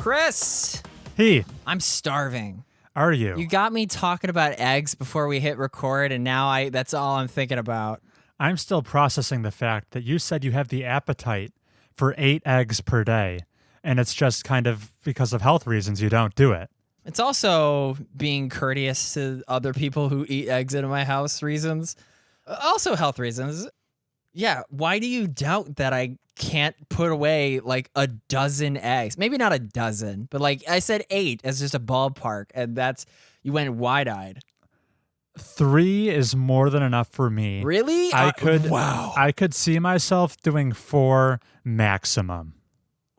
Chris! Heath, I'm starving. are you? You got me talking about eggs before we hit record, and now that's all I'm thinking about. I'm still processing the fact that you said you have the appetite for 8 eggs per day, and it's just kind of because of health reasons you don't do it. It's also being courteous to other people who eat eggs in my house reasons. Also health reasons. Yeah, why do you doubt that I can't put away like a dozen eggs? Maybe not a dozen, but like I said 8 as just a ballpark, and you went wide-eyed. 3 is more than enough for me. Really? Wow. I could see myself doing 4 maximum.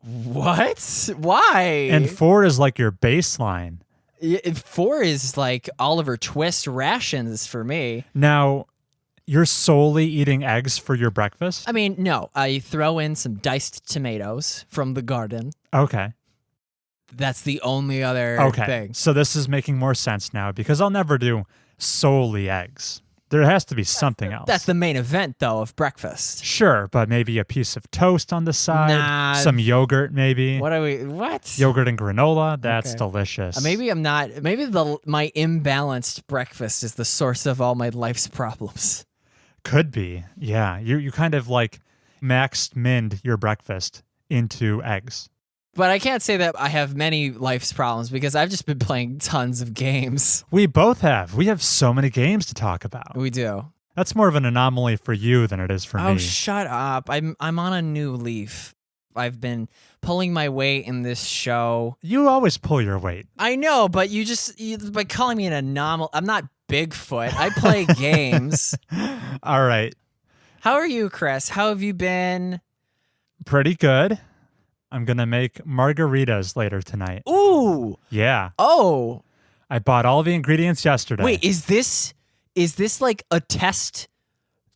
What? Why? And 4 is like your baseline. 4 is like Oliver Twist rations for me. Now, you're solely eating eggs for your breakfast? I mean, no. I throw in some diced tomatoes from the garden. Okay. That's the only other thing. So this is making more sense now because I'll never do solely eggs. There has to be something else. That's the main event, though, of breakfast. Sure, but maybe a piece of toast on the side. Some yogurt, maybe. What? Yogurt and granola. That's delicious. Maybe I'm not. Maybe my imbalanced breakfast is the source of all my life's problems. Could be. Yeah. You kind of like maxed minned your breakfast into eggs. But I can't say that I have many life's problems because I've just been playing tons of games. We both have. We have so many games to talk about. We do. That's more of an anomaly for you than it is for me. Oh, shut up. I'm on a new leaf. I've been pulling my weight in this show. You always pull your weight. I know, but by calling me an anomaly, I'm not Bigfoot. I play games. All right. How are you, Chris? How have you been? Pretty good. I'm going to make margaritas later tonight. Ooh. Yeah. Oh. I bought all the ingredients yesterday. Wait, is this like a test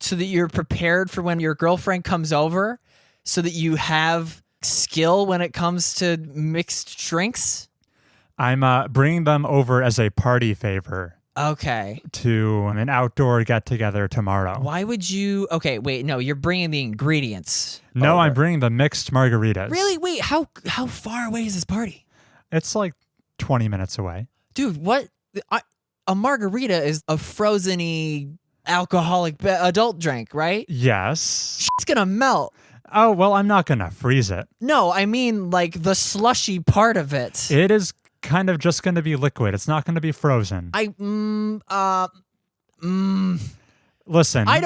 so that you're prepared for when your girlfriend comes over so that you have skill when it comes to mixed drinks? I'm bringing them over as a party favor. Okay. To an outdoor get-together tomorrow. Why would you... Okay, wait, no, you're bringing the ingredients. No, over. I'm bringing the mixed margaritas. Really? Wait, how far away is this party? It's like 20 minutes away. Dude, what? A margarita is a frozen-y alcoholic adult drink, right? Yes. It's gonna melt. Oh, well, I'm not gonna freeze it. No, I mean like the slushy part of it. It is kind of just going to be liquid. It's not going to be frozen. Listen. I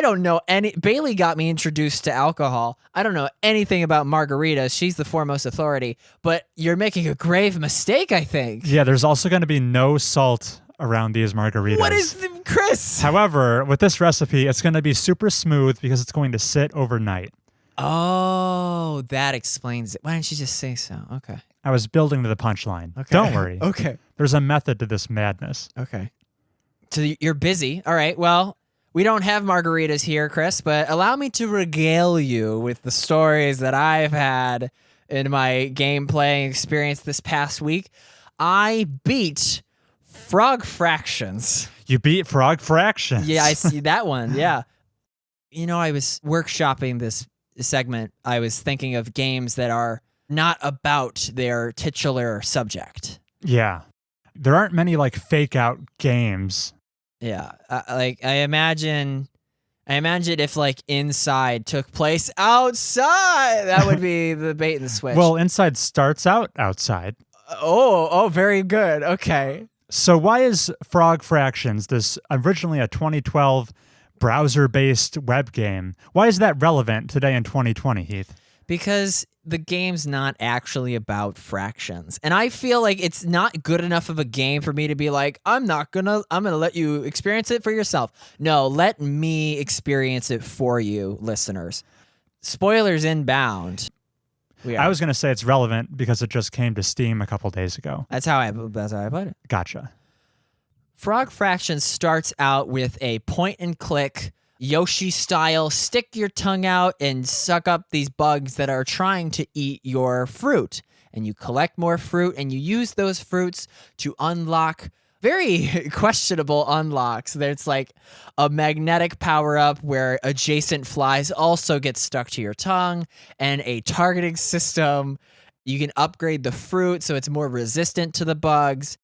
don't know any. Bailey got me introduced to alcohol. I don't know anything about margaritas. She's the foremost authority, but you're making a grave mistake, I think. Yeah, there's also going to be no salt around these margaritas. What is Chris? However, with this recipe, it's going to be super smooth because it's going to sit overnight. Oh, that explains it. Why didn't you just say so? Okay. I was building to the punchline. Okay. Don't worry. Okay. There's a method to this madness. Okay. So you're busy. All right. Well, we don't have margaritas here, Chris, but allow me to regale you with the stories that I've had in my game playing experience this past week. I beat Frog Fractions. You beat Frog Fractions? Yeah, I see that one. Yeah. You know, I was workshopping this segment. I was thinking of games that are not about their titular subject. Yeah. There aren't many like fake out games. Yeah. I imagine if like Inside took place outside, that would be the bait and switch. Well, Inside starts out outside. Oh, very good. Okay. So why is Frog Fractions, this originally a 2012 browser-based web game, why is that relevant today in 2020, Heath? Because the game's not actually about fractions. And I feel like it's not good enough of a game for me to be like, I'm gonna let you experience it for yourself. No, let me experience it for you, listeners. Spoilers inbound. I was gonna say it's relevant because it just came to Steam a couple days ago. That's how I put it. Gotcha. Frog Fractions starts out with a point-and-click Yoshi-style, stick your tongue out and suck up these bugs that are trying to eat your fruit. And you collect more fruit, and you use those fruits to unlock very questionable unlocks. There's like a magnetic power-up where adjacent flies also get stuck to your tongue, and a targeting system, You can upgrade the fruit so it's more resistant to the bugs.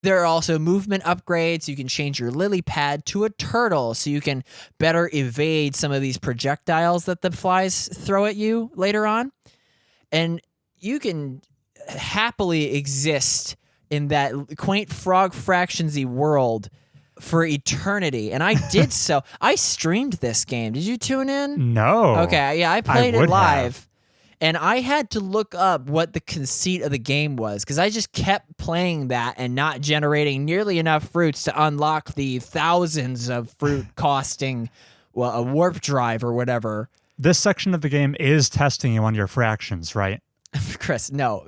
There are also movement upgrades. You can change your lily pad to a turtle so you can better evade some of these projectiles that the flies throw at you later on. And you can happily exist in that quaint frog fractionsy world for eternity. And I did so. I streamed this game. Did you tune in? No. Okay, yeah, I played it would live. have. And I had to look up what the conceit of the game was because I just kept playing that and not generating nearly enough fruits to unlock the thousands of fruit costing a warp drive or whatever. This section of the game is testing you on your fractions, right? Chris, no.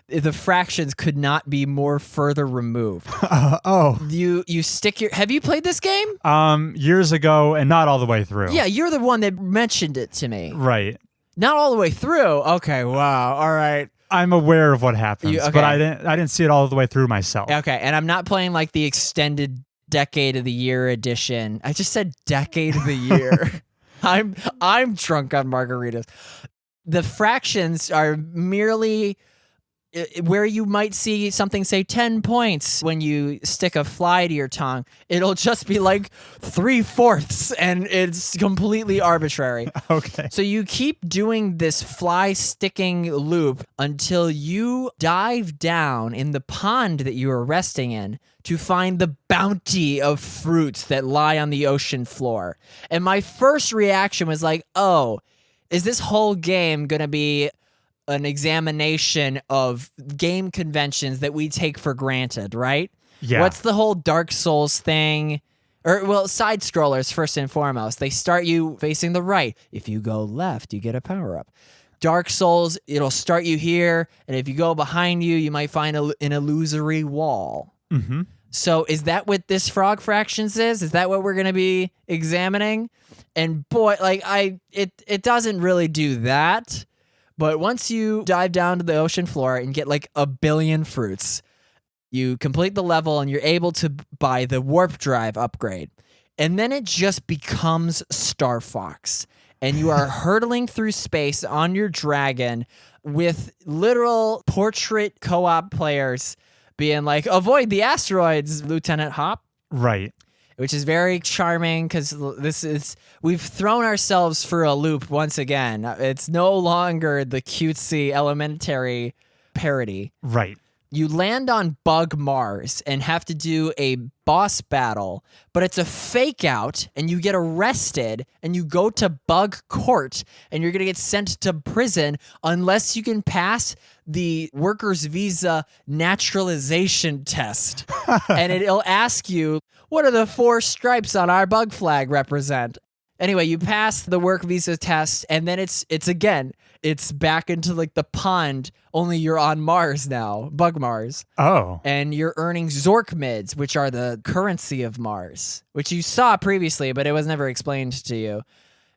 The fractions could not be more further removed. You stick your... Have you played this game? Years ago and not all the way through. Yeah, you're the one that mentioned it to me. Right. Not all the way through. Okay, wow. All right. I'm aware of what happens, but I didn't see it all the way through myself. Okay, and I'm not playing like the extended Decade of the Year edition. I just said Decade of the Year. I'm drunk on margaritas. The fractions are merely where you might see something say 10 points when you stick a fly to your tongue. It'll just be like 3/4, and it's completely arbitrary. Okay. So you keep doing this fly sticking loop until you dive down in the pond that you are resting in to find the bounty of fruits that lie on the ocean floor. And my first reaction was like, oh, is this whole game going to be an examination of game conventions that we take for granted, right? Yeah. What's the whole Dark Souls thing? Side scrollers, first and foremost. They start you facing the right. If you go left, you get a power-up. Dark Souls, it'll start you here, and if you go behind you, you might find an illusory wall. Mm-hmm. So is that what this Frog Fractions is? Is that what we're going to be examining? And boy, it doesn't really do that. But once you dive down to the ocean floor and get like 1 billion fruits, you complete the level and you're able to buy the warp drive upgrade. And then it just becomes Star Fox. And you are hurtling through space on your dragon with literal portrait co-op players being like, avoid the asteroids, Lieutenant Hop. Right. Which is very charming because we've thrown ourselves for a loop once again. It's no longer the cutesy elementary parody. Right. You land on Bug Mars and have to do a boss battle, but it's a fake out and you get arrested and you go to Bug Court and you're going to get sent to prison unless you can pass the worker's visa naturalization test. And it'll ask you, what do the 4 stripes on our bug flag represent? Anyway, you pass the work visa test, and then it's back into like the pond, only you're on Mars now, Bug Mars. Oh. And you're earning Zork mids, which are the currency of Mars, which you saw previously, but it was never explained to you.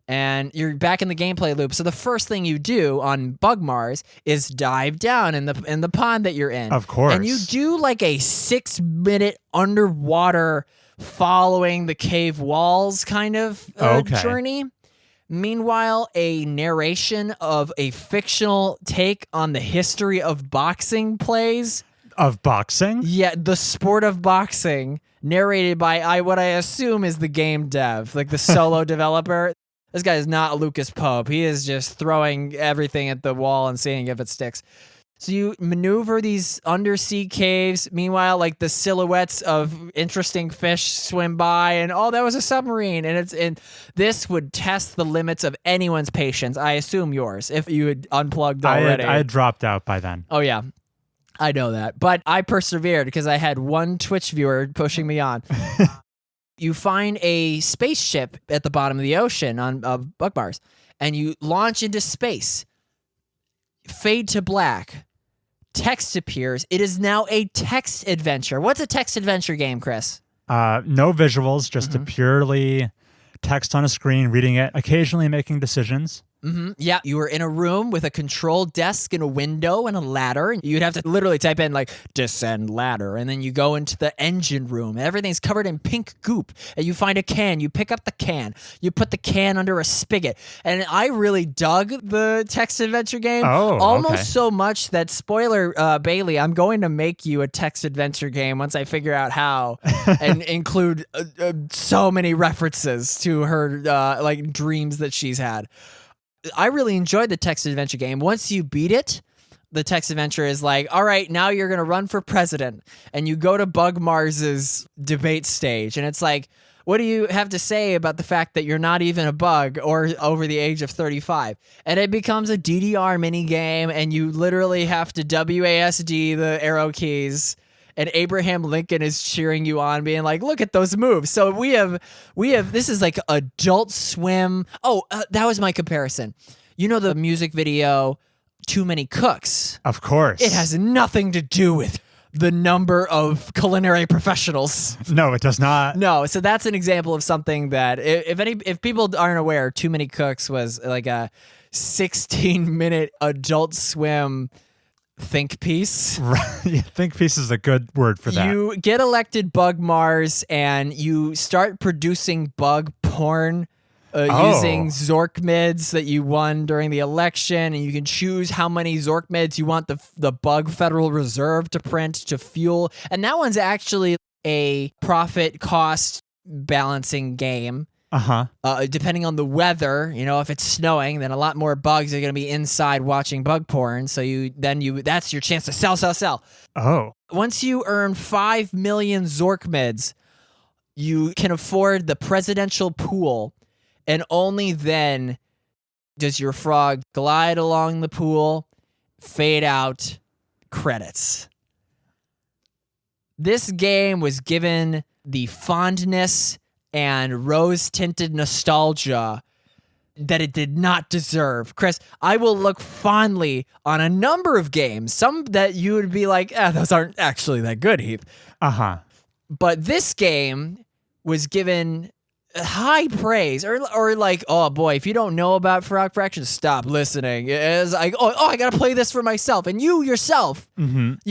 And you're back in the gameplay loop. So the first thing you do on Bug Mars is dive down in the pond that you're in. Of course. And you do like a 6-minute underwater following the cave walls kind of journey. Meanwhile, a narration of a fictional take on the history of boxing plays. Of boxing? Yeah, the sport of boxing, narrated by what I assume is the game dev, like the solo developer. This guy is not Lucas Pope. He is just throwing everything at the wall and seeing if it sticks. So you maneuver these undersea caves. Meanwhile, like the silhouettes of interesting fish swim by, and that was a submarine. And this would test the limits of anyone's patience. I assume yours, if you had unplugged already. I had dropped out by then. Oh yeah, I know that, but I persevered because I had one Twitch viewer pushing me on. You find a spaceship at the bottom of the ocean on Bug Mars, and you launch into space. Fade to black. Text appears. It is now a text adventure. What's a text adventure game, Chris? No visuals, just a purely text on a screen, reading it, occasionally making decisions. Yeah, you were in a room with a control desk and a window and a ladder. And you'd have to literally type in like descend ladder. And then you go into the engine room. And everything's covered in pink goop. And you find a can. You pick up the can. You put the can under a spigot. And I really dug the text adventure game. Almost so much that, spoiler, Bailey, I'm going to make you a text adventure game once I figure out how and include so many references to her like dreams that she's had. I really enjoyed the text adventure game. Once you beat it, the text adventure is like, all right, now you're going to run for president. And you go to Bug Mars's debate stage. And it's like, what do you have to say about the fact that you're not even a bug or over the age of 35? And it becomes a DDR mini game, and you literally have to WASD the arrow keys. And Abraham Lincoln is cheering you on, being like, look at those moves. So we have, this is like Adult Swim. Oh, that was my comparison. You know the music video, Too Many Cooks? Of course. It has nothing to do with the number of culinary professionals. No, it does not. No, so that's an example of something that, if people aren't aware, Too Many Cooks was like a 16-minute Adult Swim think piece. Right. Think piece is a good word for that. You get elected Bug Mars and you start producing bug porn using Zork mids that you won during the election, and you can choose how many Zork mids you want the Bug Federal Reserve to print to fuel. And that one's actually a profit cost balancing game. Depending on the weather, if it's snowing, then a lot more bugs are going to be inside watching bug porn. So that's your chance to sell. Oh. Once you earn 5 million Zork mids, you can afford the presidential pool, and only then does your frog glide along the pool, fade out, credits. This game was given the fondness and rose-tinted nostalgia that it did not deserve. Chris, I will look fondly on a number of games, some that you would be like, those aren't actually that good, Heath. But this game was given high praise, or like, oh boy, if you don't know about Frog Fraction, stop listening. It's like, I gotta play this for myself. And you yourself,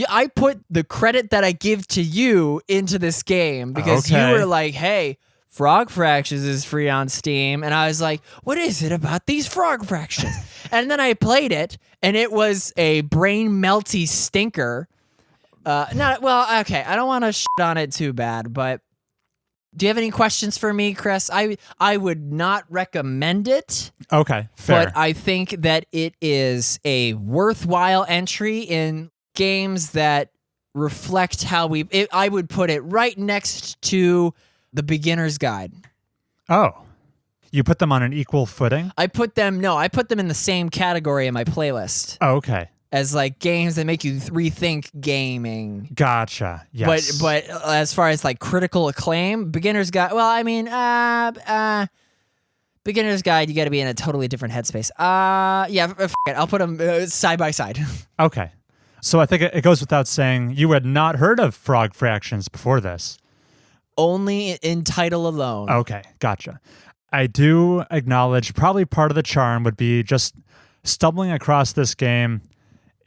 I put the credit that I give to you into this game because you were like, hey, Frog Fractions is free on Steam. And I was like, what is it about these Frog Fractions? And then I played it, and it was a brain melty stinker. I don't want to shit on it too bad, but do you have any questions for me, Chris? I would not recommend it. Okay, fair. But I think that it is a worthwhile entry in games that reflect how I would put it right next to the Beginner's Guide. Oh. You put them on an equal footing? I put them in the same category in my playlist. Oh, okay. As like games that make you rethink gaming. Gotcha. Yes. But as far as like critical acclaim, Beginner's Guide, Beginner's Guide, you got to be in a totally different headspace. I'll put them side by side. Okay. So I think it goes without saying you had not heard of Frog Fractions before this. Only in title alone. Okay, gotcha. I do acknowledge probably part of the charm would be just stumbling across this game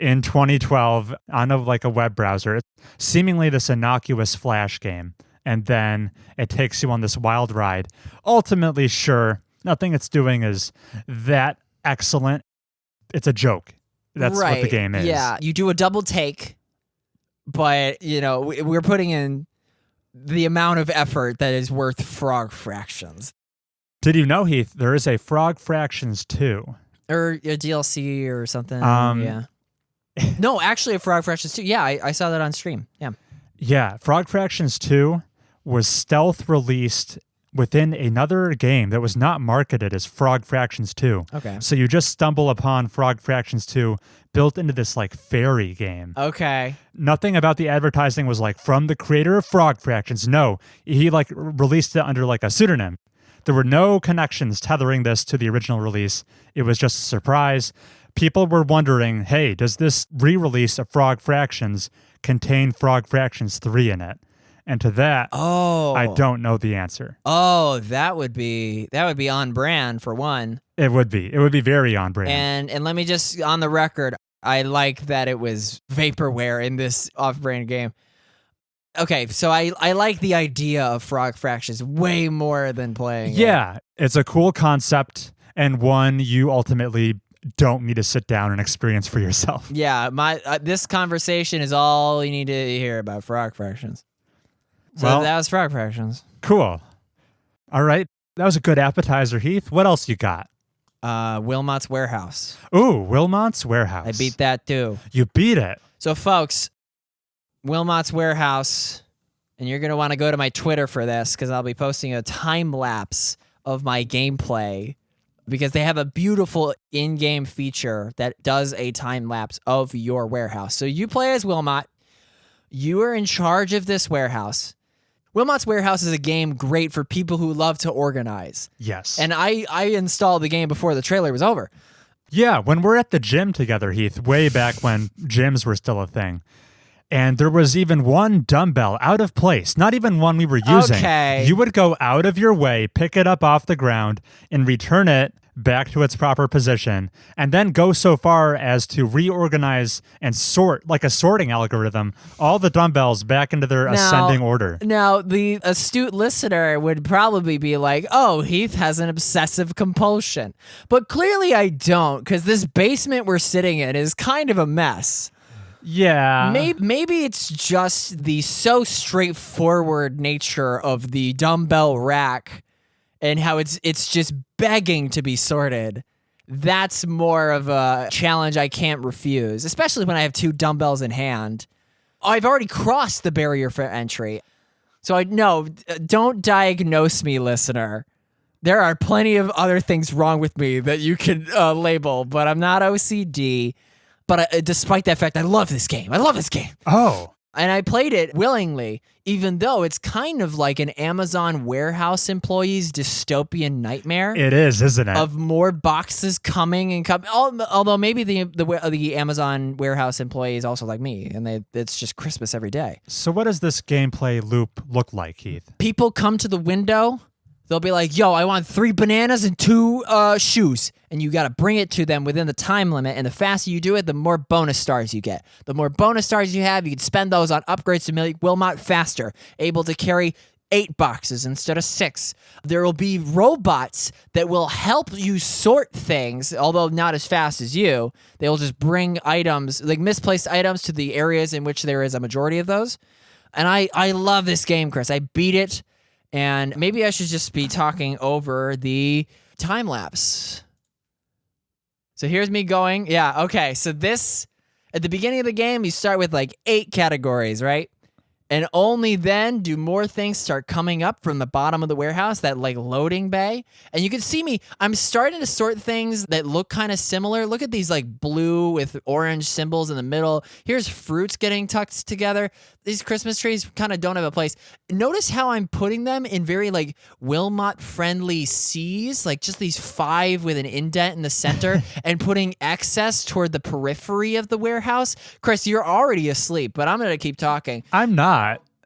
in 2012 on a web browser. It's seemingly this innocuous Flash game, and then it takes you on this wild ride. Ultimately, sure, nothing it's doing is that excellent. It's a joke. That's what the game is. Yeah, you do a double take, but we're putting in the amount of effort that is worth Frog Fractions. Did you know, Heath, there is a Frog Fractions 2? Or a DLC or something. Yeah. No, actually a Frog Fractions 2. Yeah, I saw that on stream. Yeah. Yeah, Frog Fractions 2 was stealth released within another game that was not marketed as Frog Fractions 2. Okay. So you just stumble upon Frog Fractions 2 built into this fairy game. Okay. Nothing about the advertising was from the creator of Frog Fractions. No, he released it under a pseudonym. There were no connections tethering this to the original release. It was just a surprise. People were wondering, hey, does this re-release of Frog Fractions contain Frog Fractions 3 in it? And to that, Oh, I don't know the answer. Oh, that would be on brand for one. It would be very on brand. And let me just, on the record, I like that it was vaporware in this off-brand game. Okay, so I like the idea of Frog Fractions way more than playing it. It's a cool concept and one you ultimately don't need to sit down and experience for yourself. Yeah, this conversation is all you need to hear about Frog Fractions. So that was Frog Fractions. Cool. All right. That was a good appetizer, Heath. What else you got? Wilmot's Warehouse. Ooh, Wilmot's Warehouse. I beat that too. You beat it. So, folks, Wilmot's Warehouse, and you're going to want to go to my Twitter for this because I'll be posting a time lapse of my gameplay because they have a beautiful in-game feature that does a time lapse of your warehouse. So you play as Wilmot. You are in charge of this warehouse. Wilmot's Warehouse is a game great for people who love to organize. Yes. And I installed the game before the trailer was over. Yeah, when we're at the gym together, Heath, way back when gyms were still a thing, and there was even one dumbbell out of place, not even one we were using. Okay. You would go out of your way, pick it up off the ground, and return it back to its proper position, and then go so far as to reorganize and sort, like a sorting algorithm, all the dumbbells back into their ascending order. Now, the astute listener would probably be like, oh, Heath has an obsessive compulsion. But clearly I don't, because this basement we're sitting in is kind of a mess. Yeah. Maybe it's just the so straightforward nature of the dumbbell rack and how it's just begging to be sorted. That's more of a challenge I can't refuse, especially when I have two dumbbells in hand. I've already crossed the barrier for entry. So don't diagnose me, listener. There are plenty of other things wrong with me that you can label, but I'm not OCD. But despite that fact, I love this game. Oh. And I played it willingly, even though it's kind of like an Amazon warehouse employee's dystopian nightmare. It is, isn't it? Of more boxes coming and coming. Although maybe the Amazon warehouse employee is also like me, and it's just Christmas every day. So what does this gameplay loop look like, Heath? People come to the window. They'll be like, yo, I want 3 bananas and 2 shoes. And you got to bring it to them within the time limit. And the faster you do it, the more bonus stars you get. The more bonus stars you have, you can spend those on upgrades to make Wilmot faster, able to carry 8 boxes instead of 6. There will be robots that will help you sort things, although not as fast as you. They will just bring items, like misplaced items, to the areas in which there is a majority of those. And I love this game, Chris. I beat it. And maybe I should just be talking over the time lapse. So here's me going. Yeah, okay. So this, at the beginning of the game, you start with like 8 categories, right? And only then do more things start coming up from the bottom of the warehouse, that like loading bay. And you can see me, I'm starting to sort things that look kind of similar. Look at these like blue with orange symbols in the middle. Here's fruits getting tucked together. These Christmas trees kind of don't have a place. Notice how I'm putting them in very like Wilmot-friendly C's, like just these 5 with an indent in the center and putting excess toward the periphery of the warehouse. Chris, you're already asleep, but I'm going to keep talking. I'm not.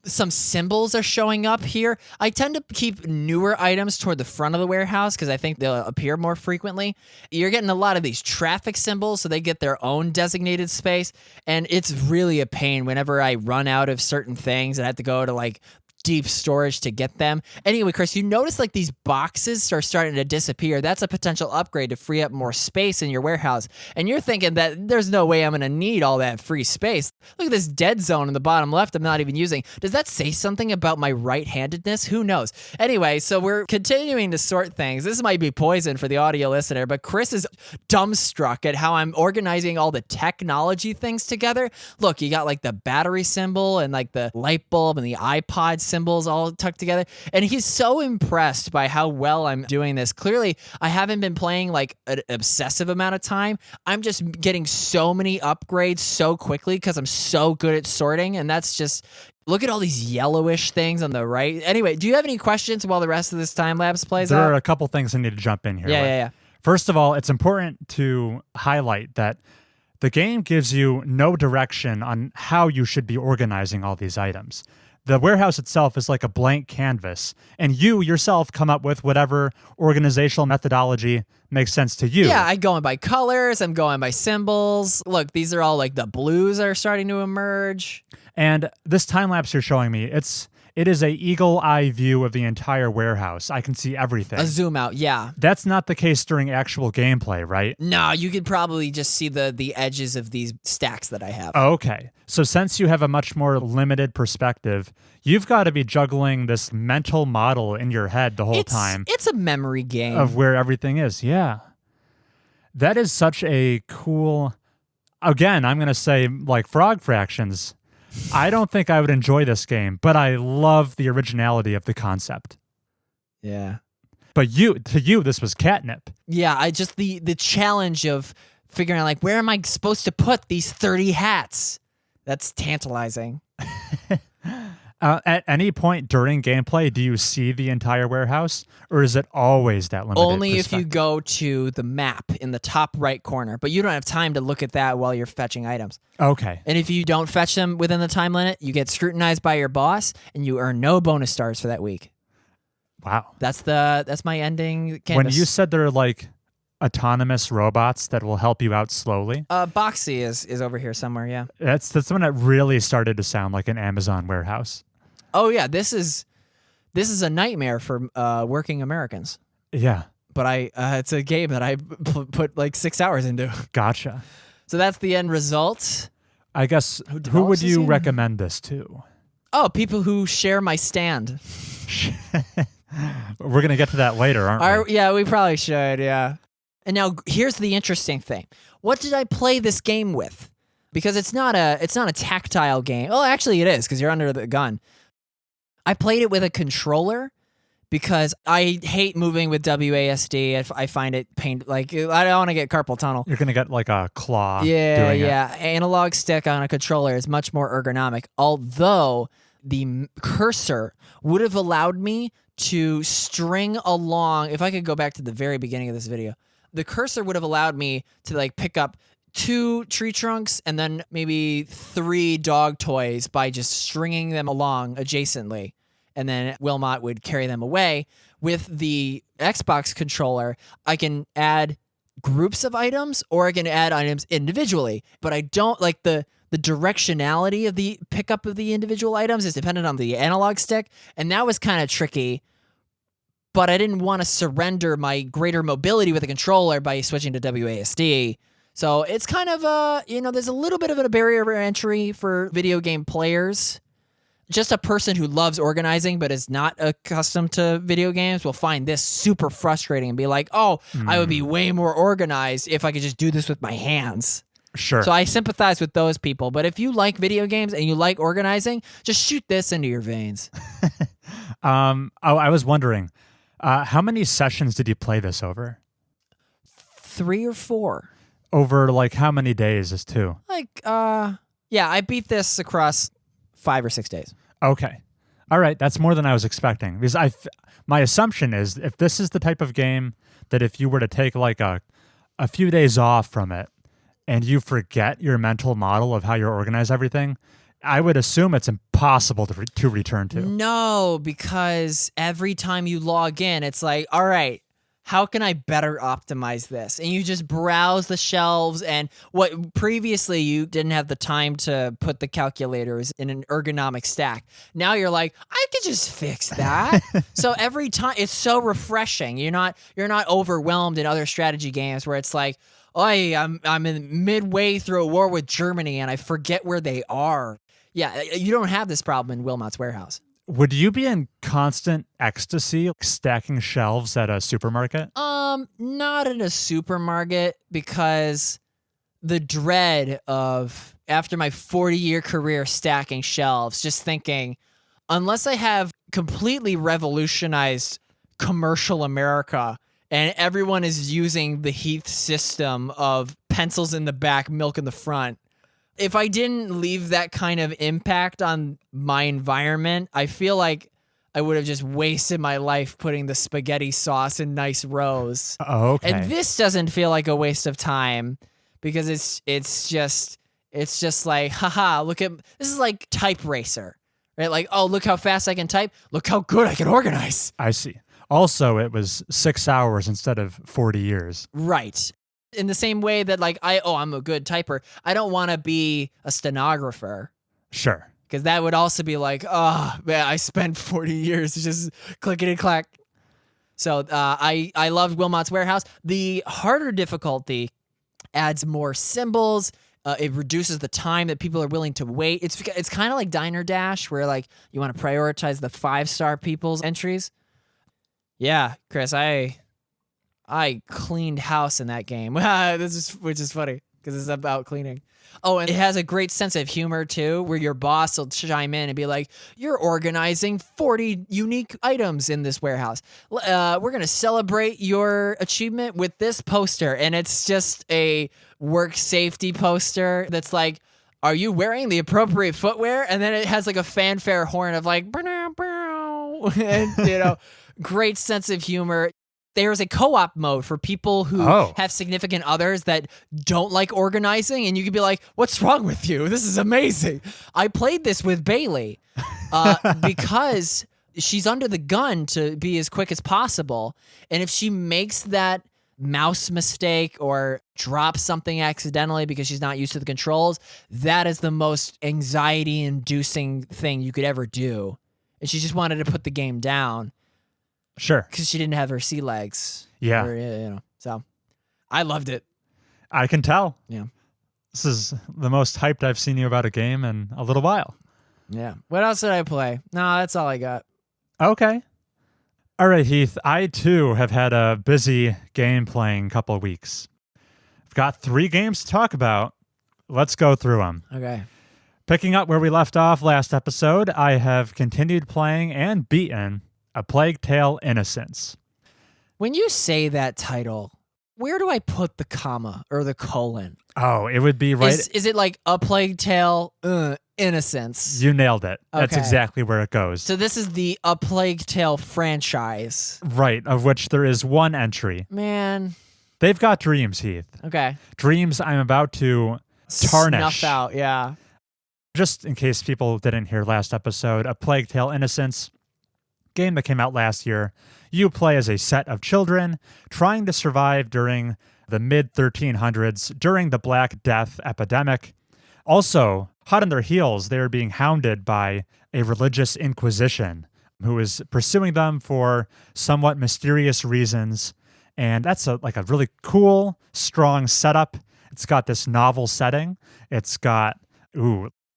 Some symbols are showing up here. I tend to keep newer items toward the front of the warehouse because I think they'll appear more frequently. You're getting a lot of these traffic symbols, so they get their own designated space. And it's really a pain whenever I run out of certain things and I have to go to like deep storage to get them. Anyway, Chris, you notice like these boxes are starting to disappear. That's a potential upgrade to free up more space in your warehouse. And you're thinking that there's no way I'm going to need all that free space. Look at this dead zone in the bottom left I'm not even using. Does that say something about my right-handedness? Who knows? Anyway, so we're continuing to sort things. This might be poison for the audio listener, but Chris is dumbstruck at how I'm organizing all the technology things together. Look, you got like the battery symbol and like the light bulb and the iPod symbols all tucked together. And he's so impressed by how well I'm doing this. Clearly, I haven't been playing like an obsessive amount of time. I'm just getting so many upgrades so quickly because I'm so good at sorting. And that's just, look at all these yellowish things on the right. Anyway, do you have any questions while the rest of this time lapse plays out? There are a couple things I need to jump in here. Yeah. First of all, it's important to highlight that the game gives you no direction on how you should be organizing all these items. The warehouse itself is like a blank canvas, and you yourself come up with whatever organizational methodology makes sense to you. Yeah, I'm going by colors. I'm going by symbols. Look, these are all like the blues that are starting to emerge. And this time lapse you're showing me, it is a eagle eye view of the entire warehouse. I can see everything. A zoom out, yeah. That's not the case during actual gameplay, right? No, you could probably just see the edges of these stacks that I have. Okay. So since you have a much more limited perspective, you've got to be juggling this mental model in your head the whole time. It's a memory game. Of where everything is, yeah. That is such a cool... Again, I'm going to say, like, Frog Fractions... I don't think I would enjoy this game, but I love the originality of the concept. Yeah. But to you, this was catnip. Yeah, I just the challenge of figuring out like where am I supposed to put these 30 hats? That's tantalizing. At any point during gameplay, do you see the entire warehouse, or is it always that limited? Only if you go to the map in the top right corner, but you don't have time to look at that while you're fetching items. Okay. And if you don't fetch them within the time limit, you get scrutinized by your boss, and you earn no bonus stars for that week. Wow. That's my ending canvas. When you said there are like autonomous robots that will help you out slowly. Boxy is over here somewhere, yeah. That's when it really started to sound like an Amazon warehouse. Oh yeah, this is a nightmare for working Americans. Yeah. But it's a game that I put like 6 hours into. Gotcha. So that's the end result. I guess who would you recommend this to? Oh, people who share my stand. We're going to get to that later, aren't we? Yeah, we probably should, yeah. And now here's the interesting thing. What did I play this game with? Because it's not a tactile game. Well, actually it is because you're under the gun. I played it with a controller because I hate moving with WASD. I find it like I don't want to get carpal tunnel. You're going to get like a claw. Yeah, doing yeah. Analog stick on a controller is much more ergonomic. Although the cursor would have allowed me to string along. If I could go back to the very beginning of this video, the cursor would have allowed me to like pick up 2 tree trunks and then maybe 3 dog toys by just stringing them along adjacently. And then Wilmot would carry them away. With the Xbox controller, I can add groups of items or I can add items individually. But I don't like the directionality of the pickup of the individual items is dependent on the analog stick. And that was kind of tricky. But I didn't want to surrender my greater mobility with the controller by switching to WASD. So it's kind of there's a little bit of a barrier of entry for video game players. Just a person who loves organizing but is not accustomed to video games will find this super frustrating and be like, oh, I would be way more organized if I could just do this with my hands. Sure. So I sympathize with those people. But if you like video games and you like organizing, just shoot this into your veins. I was wondering, how many sessions did you play this over? 3 or 4. Over like how many days is 2? Yeah, I beat this across 5 or 6 days. Okay. All right. That's more than I was expecting. Because my assumption is if this is the type of game that if you were to take like a few days off from it and you forget your mental model of how you organize everything, I would assume it's impossible to return to. No, because every time you log in, it's like, all right, how can I better optimize this? And you just browse the shelves, and what previously you didn't have the time to put the calculators in an ergonomic stack. Now you're like, I could just fix that. So every time it's so refreshing. You're not overwhelmed in other strategy games where it's like, oh, I'm in midway through a war with Germany and I forget where they are. Yeah, you don't have this problem in Wilmot's warehouse. Would you be in constant ecstasy stacking shelves at a supermarket? Not in a supermarket because the dread of after my 40-year career stacking shelves, just thinking, unless I have completely revolutionized commercial America and everyone is using the Heath system of pencils in the back, milk in the front, if I didn't leave that kind of impact on my environment, I feel like I would have just wasted my life putting the spaghetti sauce in nice rows. Oh, okay. And this doesn't feel like a waste of time because it's just like, haha, look at this is like Type Racer, right? Like, oh, look how fast I can type. Look how good I can organize. I see. Also, it was 6 hours instead of 40 years. Right. In the same way that like, I'm a good typer. I don't want to be a stenographer. Sure. Because that would also be like, oh, man, I spent 40 years just clickety clack. So I loved Wilmot's Warehouse. The harder difficulty adds more symbols. It reduces the time that people are willing to wait. It's kind of like Diner Dash, where like you want to prioritize the 5-star people's entries. Yeah, Chris, I cleaned house in that game, which is funny because it's about cleaning. Oh, and it has a great sense of humor too, where your boss will chime in and be like, "You're organizing 40 unique items in this warehouse. We're gonna celebrate your achievement with this poster," and it's just a work safety poster that's like, "Are you wearing the appropriate footwear?" And then it has like a fanfare horn of like, and great sense of humor. There's a co-op mode for people who have significant others that don't like organizing, and you could be like, "What's wrong with you? This is amazing." I played this with Bailey because she's under the gun to be as quick as possible, and if she makes that mouse mistake or drops something accidentally because she's not used to the controls, that is the most anxiety-inducing thing you could ever do. And she just wanted to put the game down. Sure. Because she didn't have her sea legs. Yeah. Or, so I loved it. I can tell. Yeah. This is the most hyped I've seen you about a game in a little while. Yeah. What else did I play? No, that's all I got. Okay. All right, Heath. I, too, have had a busy game playing couple of weeks. I've got 3 games to talk about. Let's go through them. Okay. Picking up where we left off last episode, I have continued playing and beaten A Plague Tale: Innocence. When you say that title, where do I put the comma or the colon? Oh, it would be right. Is it like A Plague Tale: Innocence? You nailed it. Okay. That's exactly where it goes. So this is the A Plague Tale franchise. Right, of which there is 1 entry. Man. They've got dreams, Heath. Okay. Dreams I'm about to tarnish. Snuff out, yeah. Just in case people didn't hear last episode, A Plague Tale: Innocence, game that came out last year. You play as a set of children trying to survive during the mid-1300s, during the Black Death epidemic. Also, hot on their heels, they are being hounded by a religious inquisition who is pursuing them for somewhat mysterious reasons. And that's a really cool, strong setup. It's got this novel setting. It's got,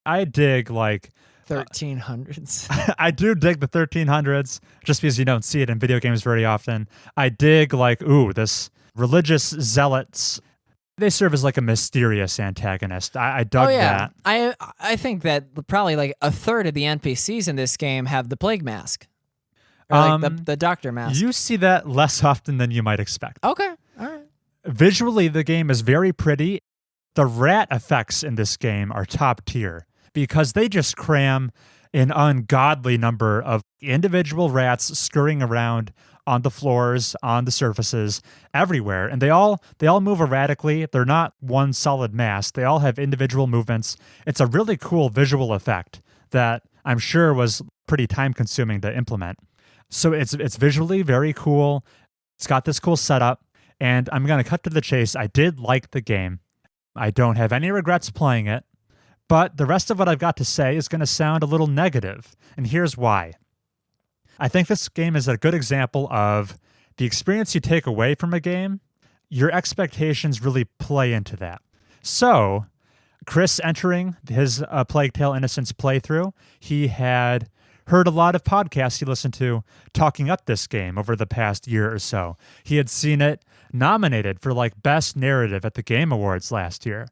I dig 1300s. I do dig the 1300s, just because you don't see it in video games very often. I dig this religious zealots. They serve as a mysterious antagonist. I dug that. I think that probably a third of the NPCs in this game have the plague mask. Or the doctor mask. You see that less often than you might expect. Okay. All right. Visually, the game is very pretty. The rat effects in this game are top tier, because they just cram an ungodly number of individual rats scurrying around on the floors, on the surfaces, everywhere. And they all move erratically. They're not one solid mass. They all have individual movements. It's a really cool visual effect that I'm sure was pretty time-consuming to implement. So it's visually very cool. It's got this cool setup. And I'm going to cut to the chase. I did like the game. I don't have any regrets playing it. But the rest of what I've got to say is going to sound a little negative, and here's why. I think this game is a good example of the experience you take away from a game. Your expectations really play into that. So, Chris entering his Plague Tale: Innocence playthrough, he had heard a lot of podcasts he listened to talking up this game over the past year or so. He had seen it nominated for Best Narrative at the Game Awards last year.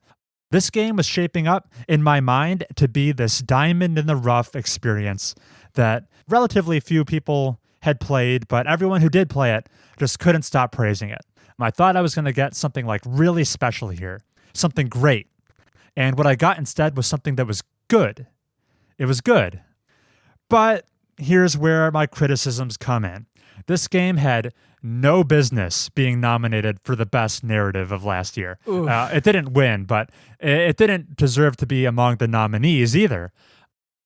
This game was shaping up, in my mind, to be this diamond in the rough experience that relatively few people had played, but everyone who did play it just couldn't stop praising it. I thought I was going to get something really special here, something great. And what I got instead was something that was good. It was good. But here's where my criticisms come in. This game had no business being nominated for the best narrative of last year. It didn't win, but it didn't deserve to be among the nominees either.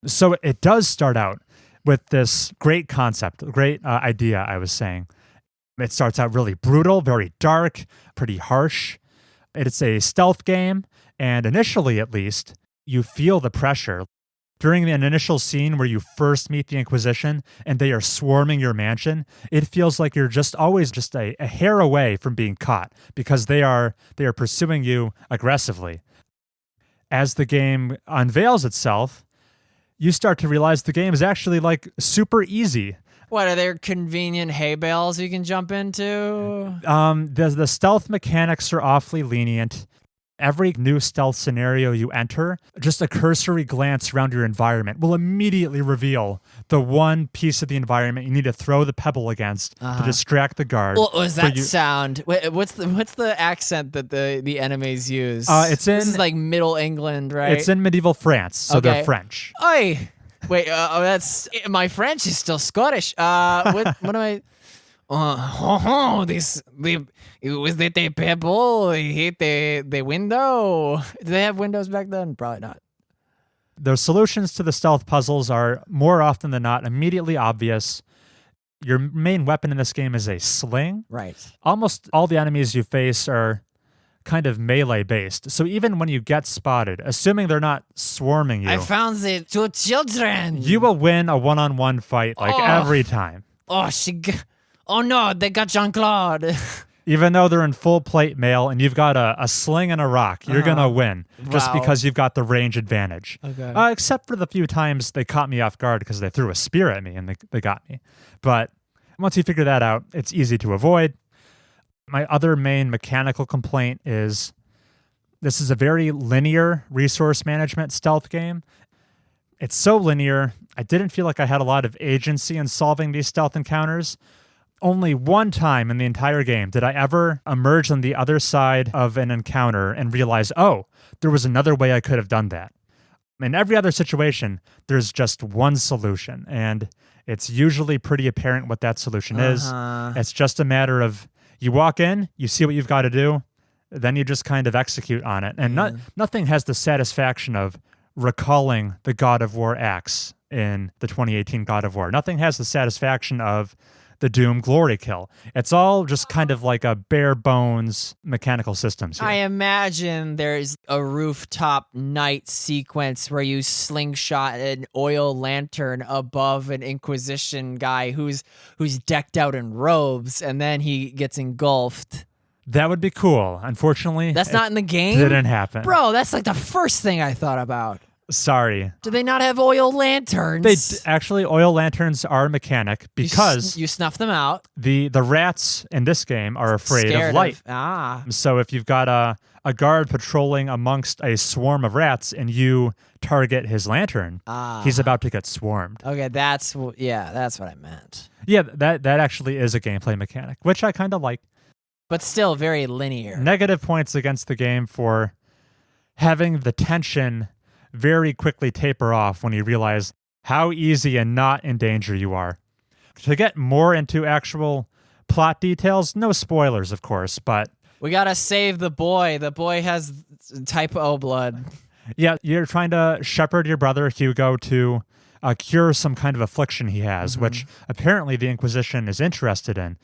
So it does start out with this great concept, great idea, I was saying. It starts out really brutal, very dark, pretty harsh. It's a stealth game, and initially at least, you feel the pressure. During an initial scene where you first meet the Inquisition and they are swarming your mansion, it feels like you're just always just a hair away from being caught because they are pursuing you aggressively. As the game unveils itself, you start to realize the game is actually like super easy. What, are there convenient hay bales you can jump into? The stealth mechanics are awfully lenient. Every new stealth scenario you enter, just a cursory glance around your environment will immediately reveal the one piece of the environment you need to throw the pebble against to distract the guard. What was that sound? What's the accent that the enemies use? This is like Middle England, right? It's in medieval France, so they're French. Oi! Wait, that's my French is still Scottish. What am I? Was that the pebble? He hit the window. Did they have windows back then? Probably not. The solutions to the stealth puzzles are more often than not immediately obvious. Your main weapon in this game is a sling. Right. Almost all the enemies you face are kind of melee based. So even when you get spotted, assuming they're not swarming you, I found the two children. You will win a one-on-one fight every time. Oh no, they got Jean-Claude. Even though they're in full plate mail and you've got a sling and a rock, you're going to win just because you've got the range advantage. Okay. Except for the few times they caught me off guard because they threw a spear at me and they got me. But once you figure that out, it's easy to avoid. My other main mechanical complaint is this is a very linear resource management stealth game. It's so linear, I didn't feel like I had a lot of agency in solving these stealth encounters. Only one time in the entire game did I ever emerge on the other side of an encounter and realize, oh, there was another way I could have done that. In every other situation, there's just one solution, and it's usually pretty apparent what that solution is. It's just a matter of you walk in, you see what you've got to do, then you just kind of execute on it. And nothing has the satisfaction of recalling the God of War axe in the 2018 God of War. Nothing has the satisfaction of the Doom glory kill. It's all just kind of like a bare bones mechanical systems here. I imagine there's a rooftop night sequence where you slingshot an oil lantern above an Inquisition guy who's decked out in robes, and then he gets engulfed. That would be cool. Unfortunately, that's not in the game. Didn't happen, bro. That's like the first thing I thought about. Sorry. Do they not have oil lanterns? Actually, oil lanterns are a mechanic because you snuff them out. The rats in this game are afraid of light. So if you've got a guard patrolling amongst a swarm of rats and you target his lantern, he's about to get swarmed. Okay, that's what I meant. Yeah, that actually is a gameplay mechanic, which I kind of like. But still very linear. Negative points against the game for having the tension very quickly taper off when you realize how easy and not in danger you are. To get more into actual plot details, no spoilers, of course, but we gotta save the boy. The boy has type O blood. Yeah, you're trying to shepherd your brother Hugo to cure some kind of affliction he has, which apparently the Inquisition is interested in.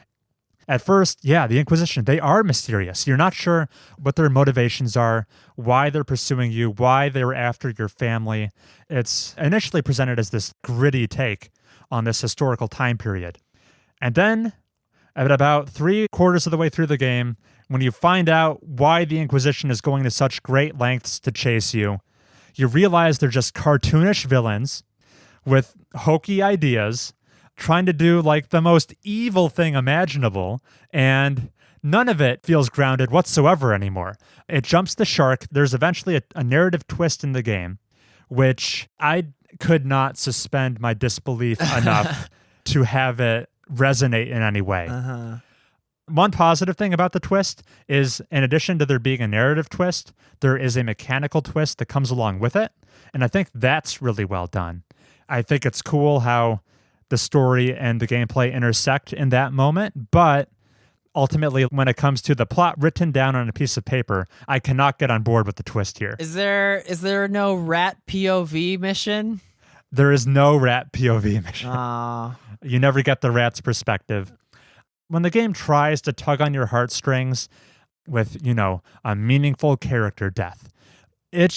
At first, the Inquisition, they are mysterious. You're not sure what their motivations are, why they're pursuing you, why they were after your family. It's initially presented as this gritty take on this historical time period. And then, at about 3/4 of the way through the game, when you find out why the Inquisition is going to such great lengths to chase you, you realize they're just cartoonish villains with hokey ideas trying to do like the most evil thing imaginable, and none of it feels grounded whatsoever anymore. It jumps the shark. There's eventually a narrative twist in the game, which I could not suspend my disbelief enough to have it resonate in any way. One positive thing about the twist is, in addition to there being a narrative twist, there is a mechanical twist that comes along with it, and I think that's really well done. I think it's cool how the story and the gameplay intersect in that moment, but ultimately, when it comes to the plot written down on a piece of paper, I cannot get on board with the twist here. Is there no rat POV mission? There is no rat POV mission. Aw. You never get the rat's perspective. When the game tries to tug on your heartstrings with, a meaningful character death, it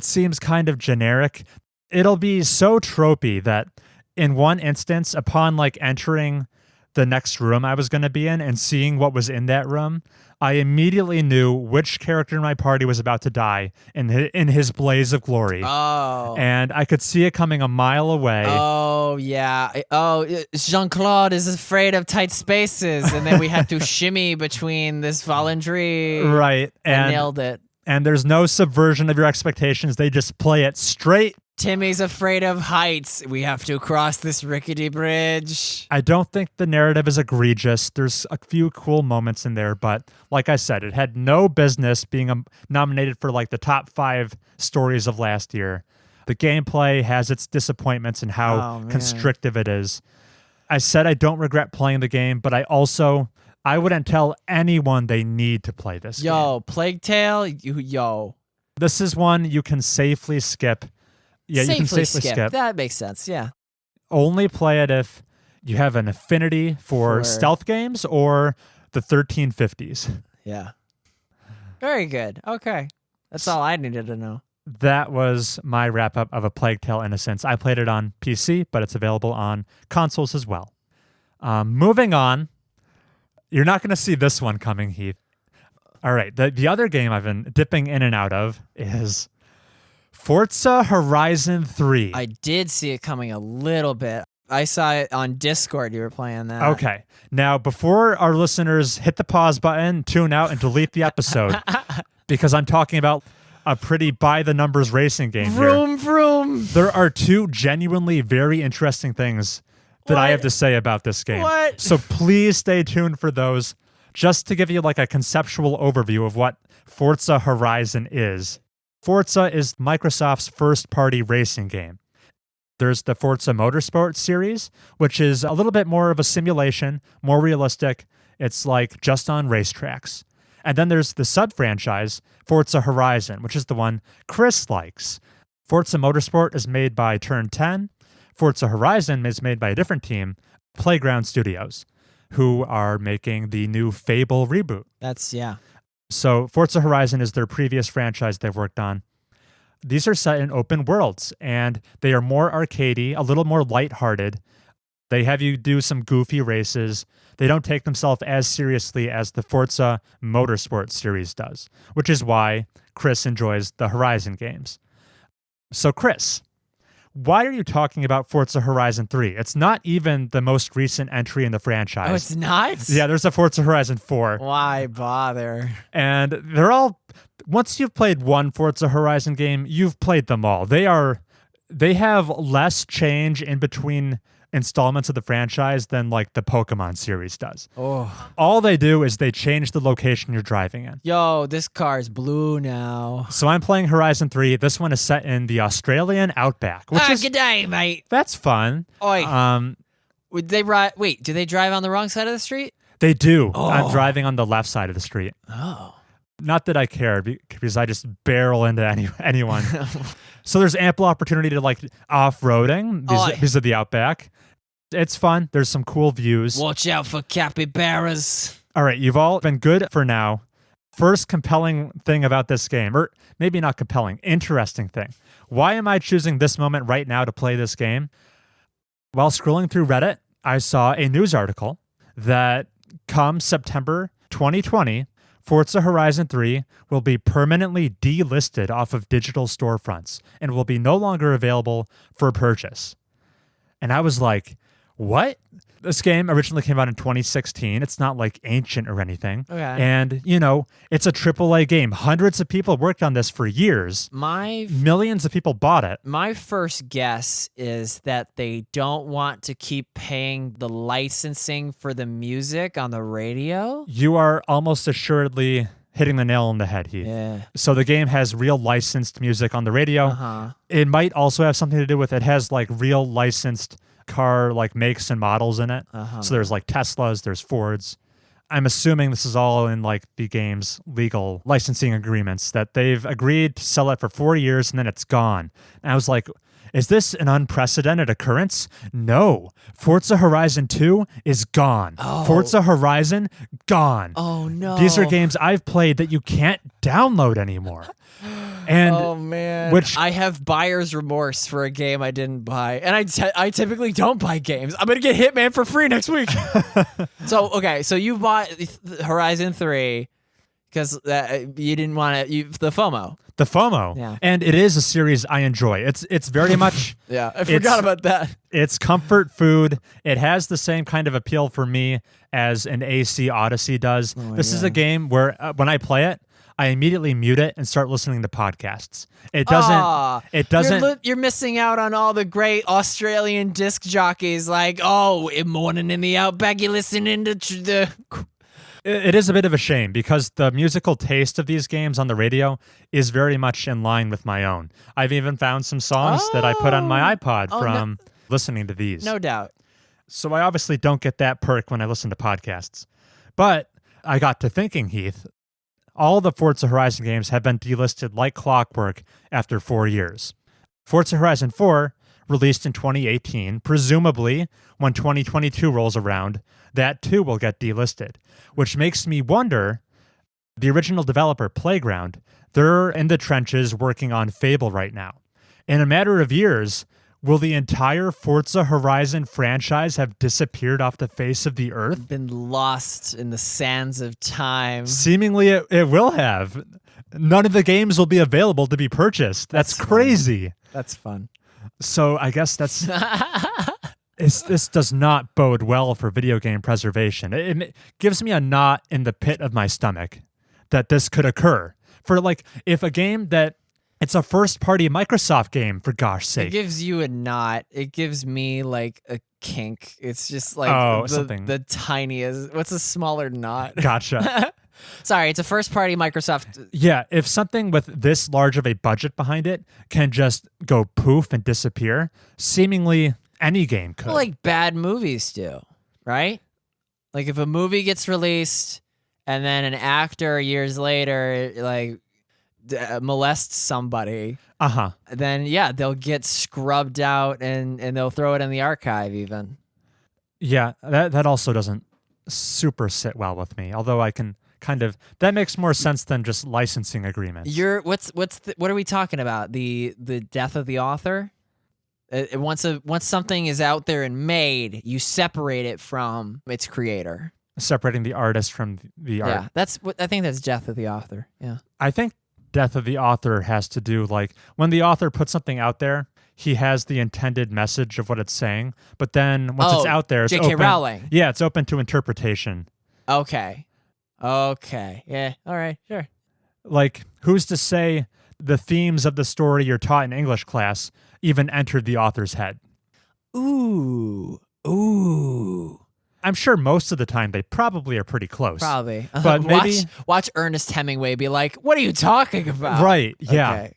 seems kind of generic. It'll be so tropey that in one instance, upon entering the next room I was going to be in and seeing what was in that room, I immediately knew which character in my party was about to die in his blaze of glory. Oh. And I could see it coming a mile away. Oh, yeah. Oh, Jean-Claude is afraid of tight spaces, and then we had to shimmy between this fallen tree. Right. I nailed it. And there's no subversion of your expectations. They just play it straight. Timmy's afraid of heights. We have to cross this rickety bridge. I don't think the narrative is egregious. There's a few cool moments in there, but like I said, it had no business being nominated for the top 5 stories of last year. The gameplay has its disappointments in how constrictive it is. I said I don't regret playing the game, but I wouldn't tell anyone they need to play this game. Plague Tale, yo. This is one you can safely skip. Yeah, you can safely skip. That makes sense, yeah. Only play it if you have an affinity for stealth games or the 1350s. Yeah. Very good. Okay. That's all I needed to know. That was my wrap-up of A Plague Tale: Innocence. I played it on PC, but it's available on consoles as well. Moving on. You're not going to see this one coming, Heath. All right. The other game I've been dipping in and out of is Forza Horizon 3. I did see it coming a little bit. I saw it on Discord. You were playing that. Okay. Now, before our listeners hit the pause button, tune out, and delete the episode, because I'm talking about a pretty by-the-numbers racing game vroom, Vroom. There are 2 genuinely very interesting things that I have to say about this game. What? So please stay tuned for those, just to give you a conceptual overview of what Forza Horizon is. Forza is Microsoft's first-party racing game. There's the Forza Motorsport series, which is a little bit more of a simulation, more realistic. It's just on racetracks. And then there's the sub-franchise, Forza Horizon, which is the one Chris likes. Forza Motorsport is made by Turn 10. Forza Horizon is made by a different team, Playground Studios, who are making the new Fable reboot. So Forza Horizon is their previous franchise they've worked on. These are set in open worlds, and they are more arcadey, a little more lighthearted. They have you do some goofy races. They don't take themselves as seriously as the Forza Motorsport series does, which is why Chris enjoys the Horizon games. So Chris, why are you talking about Forza Horizon 3? It's not even the most recent entry in the franchise. Oh, it's not? Yeah, there's a Forza Horizon 4. Why bother? And they're all, once you've played one Forza Horizon game, you've played them all. They have less change in between installments of the franchise than the Pokemon series does. Oh. All they do is they change the location you're driving in. Yo, this car's blue now. So I'm playing Horizon 3. This one is set in the Australian outback. Which is, good day, mate. That's fun. Oi. Would they Wait, do they drive on the wrong side of the street? They do. Oh. I'm driving on the left side of the street. Oh. Not that I care, because I just barrel into anyone. So there's ample opportunity to off-roading because of the outback. It's fun. There's some cool views. Watch out for capybaras. All right, you've all been good for now. First compelling thing about this game, or maybe not compelling, interesting thing. Why am I choosing this moment right now to play this game? While scrolling through Reddit, I saw a news article that come September 2020, Forza Horizon 3 will be permanently delisted off of digital storefronts and will be no longer available for purchase. And I was like, what? This game originally came out in 2016. It's not ancient or anything. Okay. And, it's a AAA game. Hundreds of people worked on this for years. Millions of people bought it. My first guess is that they don't want to keep paying the licensing for the music on the radio. You are almost assuredly hitting the nail on the head, Heath. Yeah. So the game has real licensed music on the radio. Uh-huh. It might also have something to do with it has real licensed car makes and models in it. Uh-huh. So there's Teslas, there's Fords. I'm assuming this is all in the game's legal licensing agreements that they've agreed to sell it for 4 years and then it's gone. And I was like, Is this an unprecedented occurrence? No. Forza Horizon 2 is gone. Oh. Forza Horizon, gone. Oh, no. These are games I've played that you can't download anymore. And oh, man. which I have buyer's remorse for a game I didn't buy. And I typically don't buy games. I'm going to get Hitman for free next week. So you bought Horizon 3 because you didn't want the FOMO. The FOMO. Yeah. And it is a series I enjoy. It's very much... Yeah, I forgot about that. It's comfort food. It has the same kind of appeal for me as an AC Odyssey does. This is a game where when I play it, I immediately mute it and start listening to podcasts. It doesn't... You're missing out on all the great Australian disc jockeys like, in Morning in the Outback, you're listening to the... It is a bit of a shame because the musical taste of these games on the radio is very much in line with my own. I've even found some songs that I put on my iPod from listening to these. No doubt. So I obviously don't get that perk when I listen to podcasts. But I got to thinking, Heath, all the Forza Horizon games have been delisted like clockwork after 4 years. Forza Horizon 4, released in 2018, presumably when 2022 rolls around, that too will get delisted, which makes me wonder, the original developer, Playground, they're in the trenches working on Fable right now. In a matter of years, will the entire Forza Horizon franchise have disappeared off the face of the earth? Been lost in the sands of time. Seemingly it will have. None of the games will be available to be purchased. That's crazy. Fun. That's fun. So I guess that's... This does not bode well for video game preservation. It gives me a knot in the pit of my stomach that this could occur. For if a game that it's a first-party Microsoft game, for gosh sake. It gives you a knot. It gives me a kink. It's just something. The tiniest. What's a smaller knot? Gotcha. Sorry, it's a first-party Microsoft. Yeah, if something with this large of a budget behind it can just go poof and disappear, seemingly any game could. Well, like bad movies do, right? Like if a movie gets released and then an actor years later molests somebody, then yeah, they'll get scrubbed out and they'll throw it in the archive even. Yeah, that also doesn't super sit well with me. Although I can kind of, that makes more sense than just licensing agreements. What are we talking about? The death of the author? Once something is out there and made, you separate it from its creator. Separating the artist from the art. Yeah, I think that's death of the author. Yeah. I think death of the author has to do when the author puts something out there, he has the intended message of what it's saying, but then once it's out there, it's J.K. open. Rowling. Yeah, it's open to interpretation. Okay. Yeah. All right. Sure. Who's to say the themes of the story you're taught in English class even entered the author's head? Ooh. I'm sure most of the time they probably are pretty close. Probably. But maybe watch Ernest Hemingway be like, "What are you talking about?" Right. Yeah. Okay.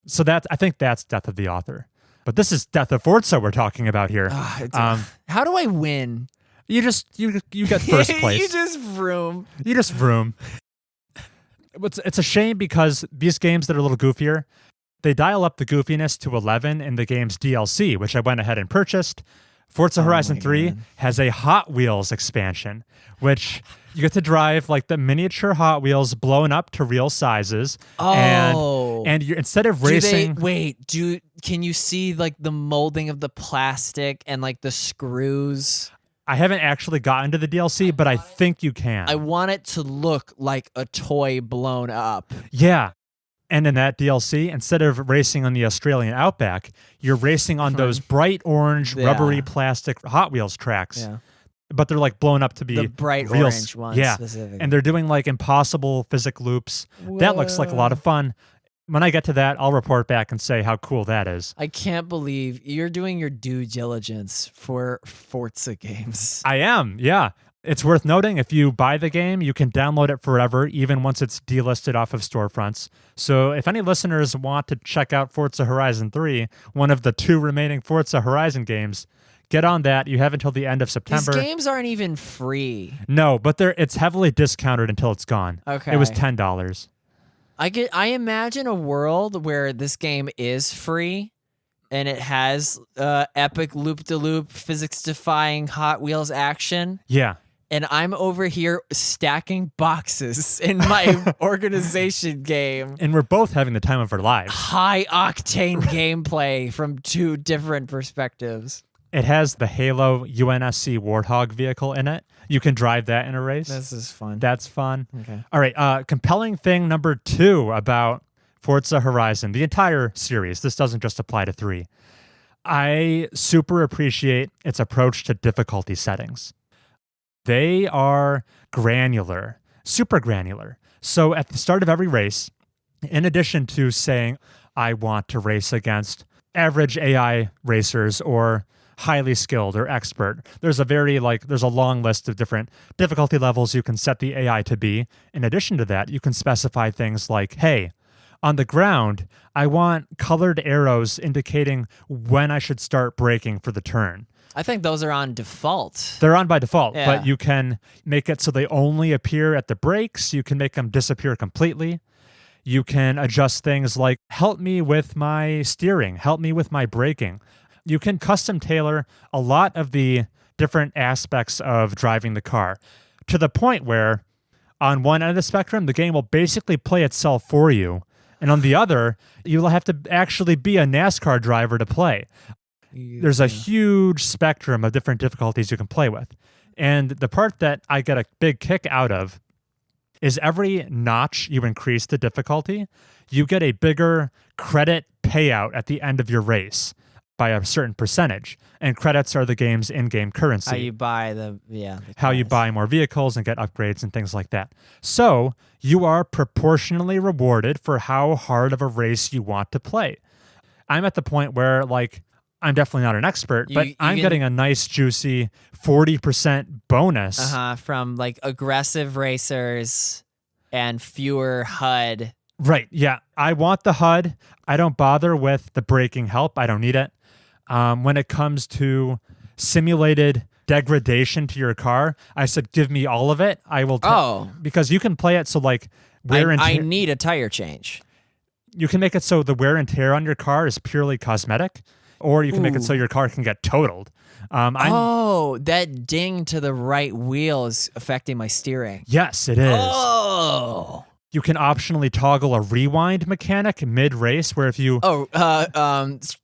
So I think that's death of the author. But this is death of Forza we're talking about here. How do I win? You get first place. You just vroom. It's a shame because these games that are a little goofier, they dial up the goofiness to 11 in the game's DLC, which I went ahead and purchased. Forza Horizon 3 has a Hot Wheels expansion, which you get to drive the miniature Hot Wheels blown up to real sizes. Oh. And you're, instead of racing... Can you see the molding of the plastic and the screws? I haven't actually gotten to the DLC, but I think you can. I want it to look like a toy blown up. Yeah. And in that DLC, instead of racing on the Australian Outback, you're racing on those bright orange, rubbery plastic Hot Wheels tracks. Yeah. But they're blown up to be the bright real, orange ones. Yeah. Specifically. And they're doing impossible physics loops. Whoa. That looks like a lot of fun. When I get to that, I'll report back and say how cool that is. I can't believe you're doing your due diligence for Forza games. I am, yeah. It's worth noting, if you buy the game, you can download it forever, even once it's delisted off of storefronts. So if any listeners want to check out Forza Horizon 3, one of the 2 remaining Forza Horizon games, get on that. You have until the end of September. These games aren't even free. No, but it's heavily discounted until it's gone. Okay. It was $10. I imagine a world where this game is free, and it has epic loop-de-loop, physics-defying Hot Wheels action. Yeah. And I'm over here stacking boxes in my organization game. And we're both having the time of our lives. High-octane gameplay from two different perspectives. It has the Halo UNSC Warthog vehicle in it. You can drive that in a race. This is fun. That's fun. Okay. All right. Compelling thing number 2 about Forza Horizon, the entire series. This doesn't just apply to 3. I super appreciate its approach to difficulty settings. They are granular, super granular. So at the start of every race, in addition to saying, I want to race against average AI racers or highly skilled or expert, there's a long list of different difficulty levels you can set the AI to be. In addition to that, you can specify things like, hey, on the ground, I want colored arrows indicating when I should start braking for the turn. I think those are on default. They're on by default, Yeah. but you can make it so they only appear at the brakes. You can make them disappear completely. You can adjust things like, help me with my steering, help me with my braking. You can custom tailor a lot of the different aspects of driving the car to the point where on one end of the spectrum, the game will basically play itself for you. And on the other, you'll have to actually be a NASCAR driver to play. There's a huge spectrum of different difficulties you can play with. And the part that I get a big kick out of is every notch you increase the difficulty, you get a bigger credit payout at the end of your race by a certain percentage. And credits are the game's in-game currency. How you buy the how you buy more vehicles and get upgrades and things like that. So you are proportionally rewarded for how hard of a race you want to play. I'm at the point where, I'm definitely not an expert, but I'm getting a nice, juicy 40% bonus. From aggressive racers and fewer HUD. Right, yeah. I want the HUD. I don't bother with the braking help. I don't need it. When it comes to simulated degradation to your car, I said, give me all of it. I will. Because you can play it so wear and tear. I need a tire change. You can make it so the wear and tear on your car is purely cosmetic, or you can make it so your car can get totaled. That ding to the right wheel is affecting my steering. Yes, it is. Oh. You can optionally toggle a rewind mechanic mid-race where if you...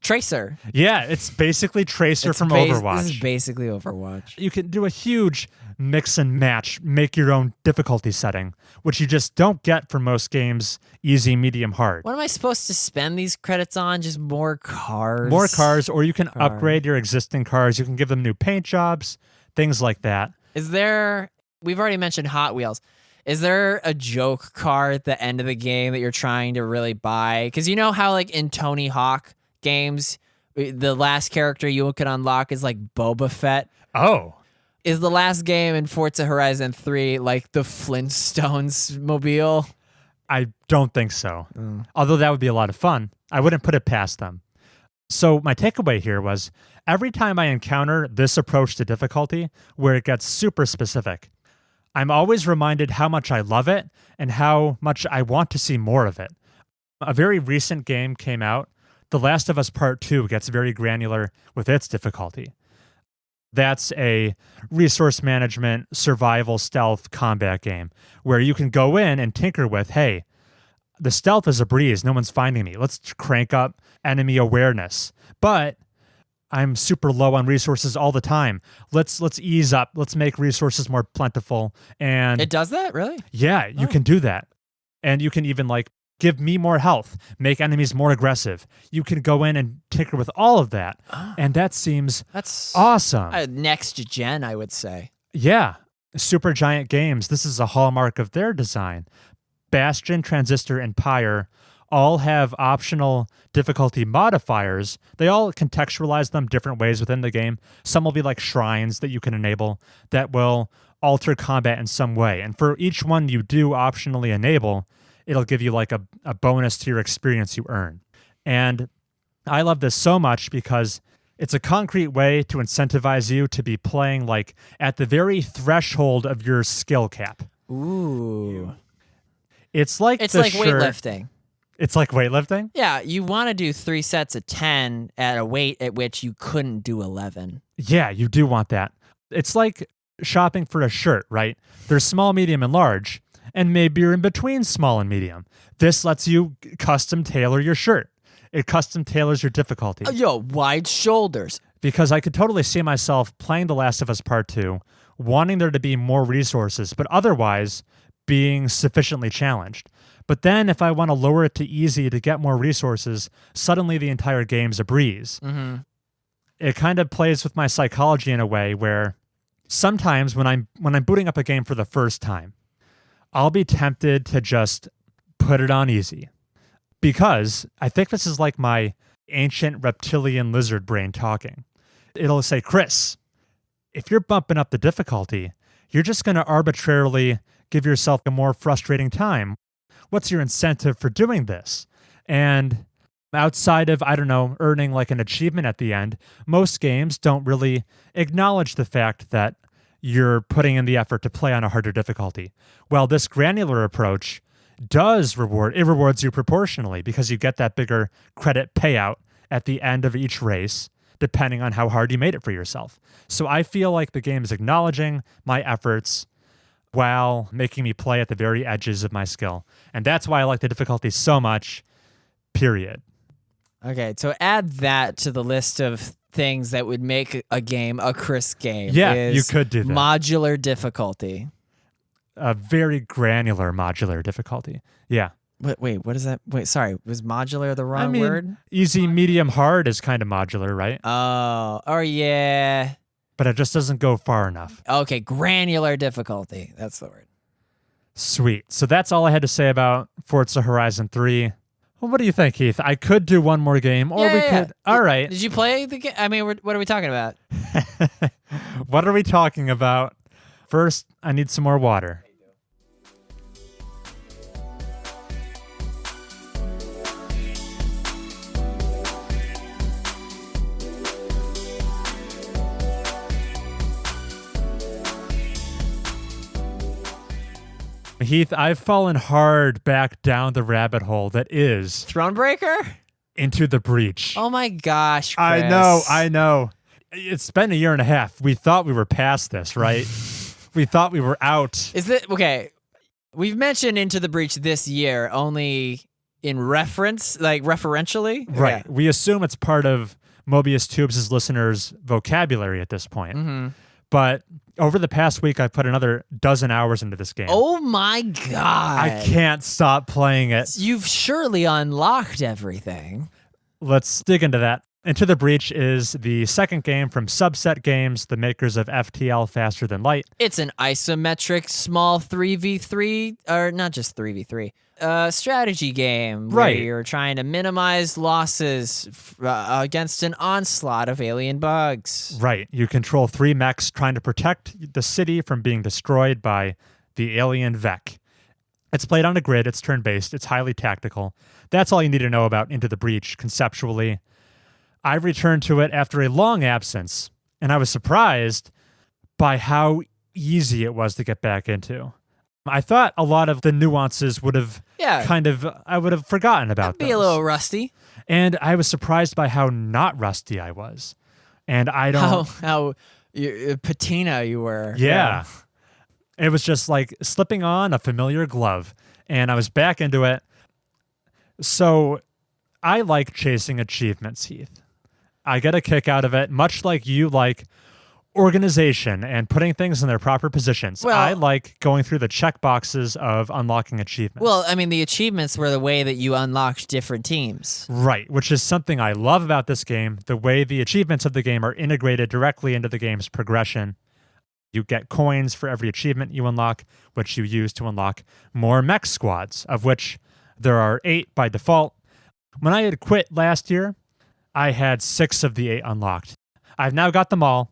Tracer. Yeah, it's basically Tracer from Overwatch. This is basically Overwatch. You can do a huge mix and match, make your own difficulty setting, which you just don't get for most games, easy, medium, hard. What am I supposed to spend these credits on? Just more cars? More cars, or you can upgrade your existing cars. You can give them new paint jobs, things like that. We've already mentioned Hot Wheels. Is there a joke car at the end of the game that you're trying to really buy? Because you know how in Tony Hawk games, the last character you can unlock is Boba Fett? Oh. Is the last game in Forza Horizon 3 the Flintstones mobile? I don't think so. Although that would be a lot of fun. I wouldn't put it past them. So my takeaway here was every time I encounter this approach to difficulty where it gets super specific, I'm always reminded how much I love it and how much I want to see more of it. A very recent game came out. The Last of Us Part 2 gets very granular with its difficulty. That's a resource management, survival, stealth combat game where you can go in and tinker with, hey, the stealth is a breeze. No one's finding me. Let's crank up enemy awareness. But I'm super low on resources all the time. Let's ease up. Let's make resources more plentiful. And it does that, really? Yeah, you can do that. And you can even give me more health, make enemies more aggressive. You can go in and tinker with all of that. And that's awesome. Next gen, I would say. Yeah. Supergiant Games, this is a hallmark of their design. Bastion, Transistor, and Pyre all have optional difficulty modifiers. They all contextualize them different ways within the game. Some will be shrines that you can enable that will alter combat in some way. And for each one you do optionally enable, it'll give you a bonus to your experience you earn. And I love this so much because it's a concrete way to incentivize you to be playing at the very threshold of your skill cap. Ooh. It's like weightlifting. It's like weightlifting? Yeah, you want to do 3 sets of 10 at a weight at which you couldn't do 11. Yeah, you do want that. It's like shopping for a shirt, right? There's small, medium, and large, and maybe you're in between small and medium. This lets you custom tailor your shirt. It custom tailors your difficulty. Wide shoulders. Because I could totally see myself playing The Last of Us Part 2, wanting there to be more resources, but otherwise being sufficiently challenged. But then if I want to lower it to easy to get more resources, suddenly the entire game's a breeze. Mm-hmm. It kind of plays with my psychology in a way where sometimes when I'm booting up a game for the first time, I'll be tempted to just put it on easy. Because I think this is like my ancient reptilian lizard brain talking. It'll say, Chris, if you're bumping up the difficulty, you're just going to arbitrarily give yourself a more frustrating time. What's your incentive for doing this? And outside of, I don't know, earning like an achievement at the end, most games don't really acknowledge the fact that you're putting in the effort to play on a harder difficulty. Well, this granular approach does rewards you proportionally because you get that bigger credit payout at the end of each race, depending on how hard you made it for yourself. So I feel like the game is acknowledging my efforts while making me play at the very edges of my skill. And that's why I like the difficulty so much, period. Okay, so add that to the list of things that would make a game a Chris game. Yeah, you could do that. Modular difficulty. A very granular modular difficulty. Yeah. Wait, what is that? Wait, sorry, was modular the wrong word? Easy, medium, hard is kind of modular, right? Oh, yeah. But it just doesn't go far enough. Okay, granular difficulty. That's the word. Sweet. So that's all I had to say about Forza Horizon 3. Well, what do you think, Heath? I could do one more game, or we could... All right. Did you play the game? I mean, what are we talking about? What are we talking about? First, I need some more water. Heath, I've fallen hard back down the rabbit hole that is Thronebreaker? Into the Breach. Oh my gosh, Chris. I know. It's been a year and a half. We thought we were past this, right? We thought we were out. Is it okay? We've mentioned Into the Breach this year only in reference, like referentially. Right. Yeah. We assume it's part of Mobius Tubes' listeners' vocabulary at this point. Mm-hmm. But over the past week, I've put another dozen hours into this game. Oh my God. I can't stop playing it. You've surely unlocked everything. Let's dig into that. Into the Breach is the second game from Subset Games, the makers of FTL Faster Than Light. It's an isometric small 3v3, or not just 3v3, strategy game where you're trying to minimize losses against an onslaught of alien bugs. Right. You control 3 mechs trying to protect the city from being destroyed by the alien Vec. It's played on a grid. It's turn-based. It's highly tactical. That's all you need to know about Into the Breach conceptually. I returned to it after a long absence, and I was surprised by how easy it was to get back into. I thought a lot of the nuances would have I would have forgotten about Be a little rusty. And I was surprised by how not rusty I was. And I don't... How patina you were. Yeah. It was just like slipping on a familiar glove, and I was back into it. So I like chasing achievements, Heath. I get a kick out of it, much like you like organization and putting things in their proper positions. Well, I like going through the check boxes of unlocking achievements. Well, I mean, the achievements were the way that you unlocked different teams. Right, which is something I love about this game, the way the achievements of the game are integrated directly into the game's progression. You get coins for every achievement you unlock, which you use to unlock more mech squads, of which there are 8 by default. When I had quit last year, I had 6 of the 8 unlocked. I've now got them all.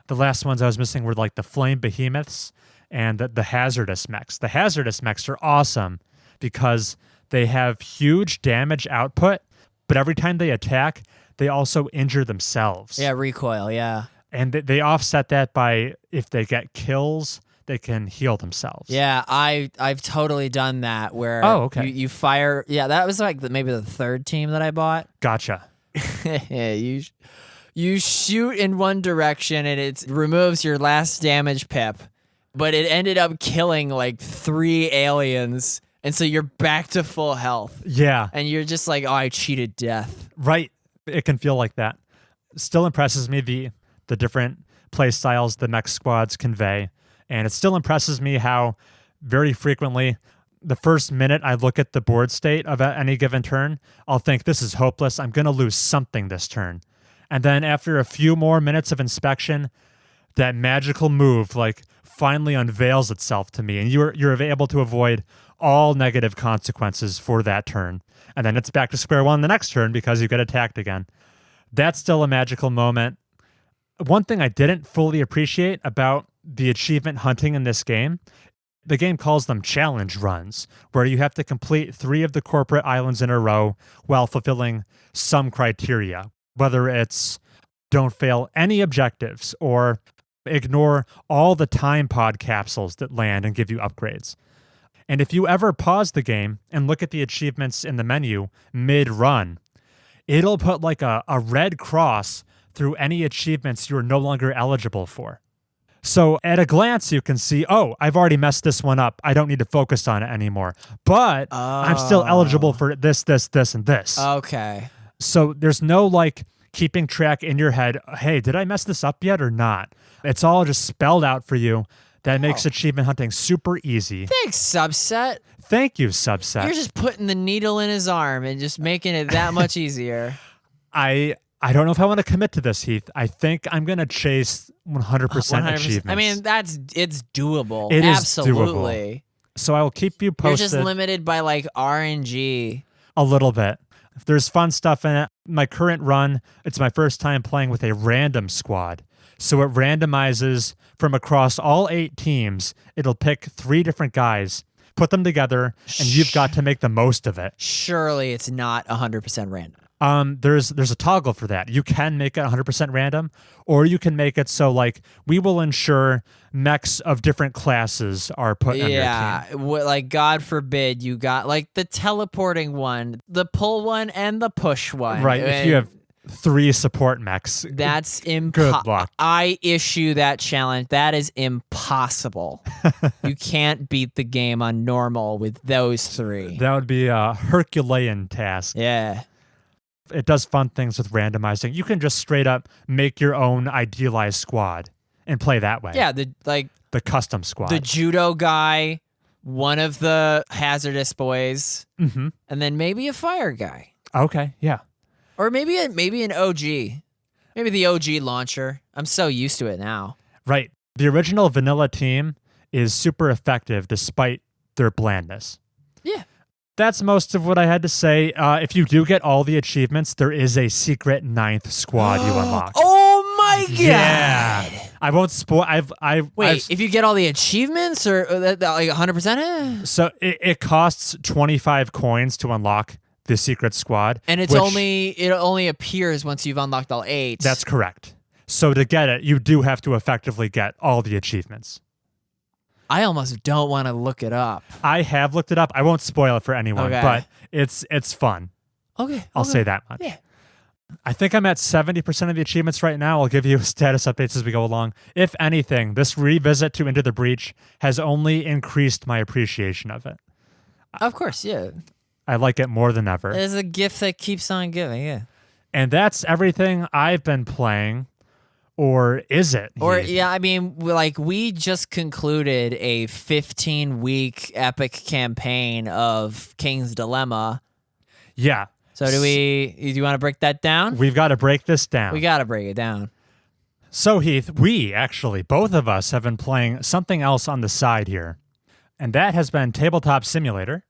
The last ones I was missing were like the flame behemoths and the hazardous mechs. The hazardous mechs are awesome because they have huge damage output, but every time they attack, they also injure themselves. Yeah, recoil, yeah. And they offset that by if they get kills, they can heal themselves. Yeah, I've totally done that where you fire. Yeah, that was like maybe the third team that I bought. Gotcha. Yeah, you shoot in one direction and it removes your last damage pip, but it ended up killing like 3 aliens, and so you're back to full health. Yeah. And you're just like, oh, I cheated death. Right. It can feel like that. Still impresses me the different play styles the mech squads convey. And it still impresses me how very frequently the first minute I look at the board state of any given turn, I'll think this is hopeless. I'm going to lose something this turn. And then after a few more minutes of inspection, that magical move like finally unveils itself to me, and you're able to avoid all negative consequences for that turn. And then it's back to square one the next turn because you get attacked again. That's still a magical moment. One thing I didn't fully appreciate about the achievement hunting in this game, the game calls them challenge runs, where you have to complete 3 of the corporate islands in a row while fulfilling some criteria, whether it's don't fail any objectives or ignore all the time pod capsules that land and give you upgrades. And if you ever pause the game and look at the achievements in the menu mid-run, it'll put like a red cross through any achievements you're no longer eligible for. So at a glance, you can see, oh, I've already messed this one up. I don't need to focus on it anymore. But I'm still eligible for this, and this. Okay. So there's no like keeping track in your head, hey, did I mess this up yet or not? It's all just spelled out for you. That makes achievement hunting super easy. Thanks, Subset. Thank you, Subset. You're just putting the needle in his arm and just making it that much easier. I don't know if I want to commit to this, Heath. I think I'm going to chase 100% achievements. I mean, it's doable. It is absolutely. Doable. So I will keep you posted. You're just limited by like RNG. A little bit. If there's fun stuff in it, my current run, it's my first time playing with a random squad. So it randomizes from across all 8 teams. It'll pick 3 different guys, put them together, and you've got to make the most of it. Surely it's not 100% random. There's a toggle for that. You can make it 100% random, or you can make it so like we will ensure mechs of different classes are put on your team. Yeah, like God forbid you got like the teleporting one, the pull one, and the push one. Right, if you have 3 support mechs, that's good luck. I issue that challenge. That is impossible. You can't beat the game on normal with those 3. That would be a Herculean task. Yeah. It does fun things with randomizing. You can just straight up make your own idealized squad and play that way. Yeah, the custom squad. The judo guy, one of the hazardous boys, and then maybe a fire guy. Okay, yeah. Or maybe an OG. Maybe the OG launcher. I'm so used to it now. Right. The original vanilla team is super effective despite their blandness. Yeah. That's most of what I had to say. If you do get all the achievements, there is a secret 9th squad you unlock. Oh my god! Yeah. I won't spoil. Wait, if you get all the achievements or like 100%? So it costs 25 coins to unlock the secret squad. And it only appears once you've unlocked all 8. That's correct. So to get it, you do have to effectively get all the achievements. I almost don't want to look it up. I have looked it up. I won't spoil it for anyone, but it's fun. Okay. I'll say that much. Yeah. I think I'm at 70% of the achievements right now. I'll give you status updates as we go along. If anything, this revisit to Into the Breach has only increased my appreciation of it. Of course, yeah. I like it more than ever. It's a gift that keeps on giving, yeah. And that's everything I've been playing. Or is it? Or, yeah, I mean, like, we just concluded a 15-week epic campaign of King's Dilemma. Yeah. So do you want to break that down? We've got to break this down. We got to break it down. So, Heath, we actually, both of us have been playing something else on the side here. And that has been Tabletop Simulator.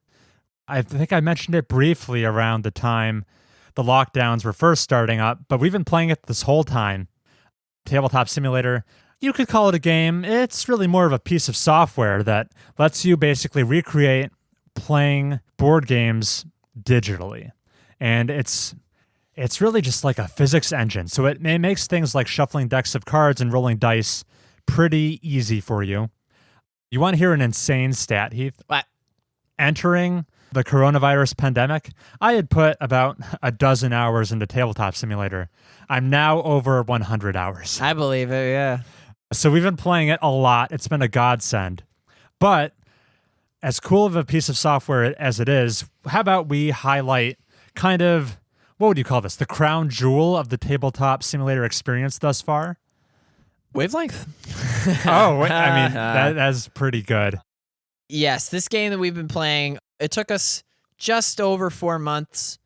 I think I mentioned it briefly around the time the lockdowns were first starting up, but we've been playing it this whole time. Tabletop Simulator, you could call it a game. It's really more of a piece of software that lets you basically recreate playing board games digitally. And it's really just like a physics engine. So it makes things like shuffling decks of cards and rolling dice pretty easy for you. You want to hear an insane stat, Heath? What? Entering the coronavirus pandemic, I had put about a dozen hours into Tabletop Simulator. I'm now over 100 hours. I believe it, yeah. So we've been playing it a lot. It's been a godsend. But as cool of a piece of software as it is, how about we highlight kind of, what would you call this? The crown jewel of the Tabletop Simulator experience thus far? Wavelength? I mean, that's pretty good. Yes, this game that we've been playing, it took us just over 4 months.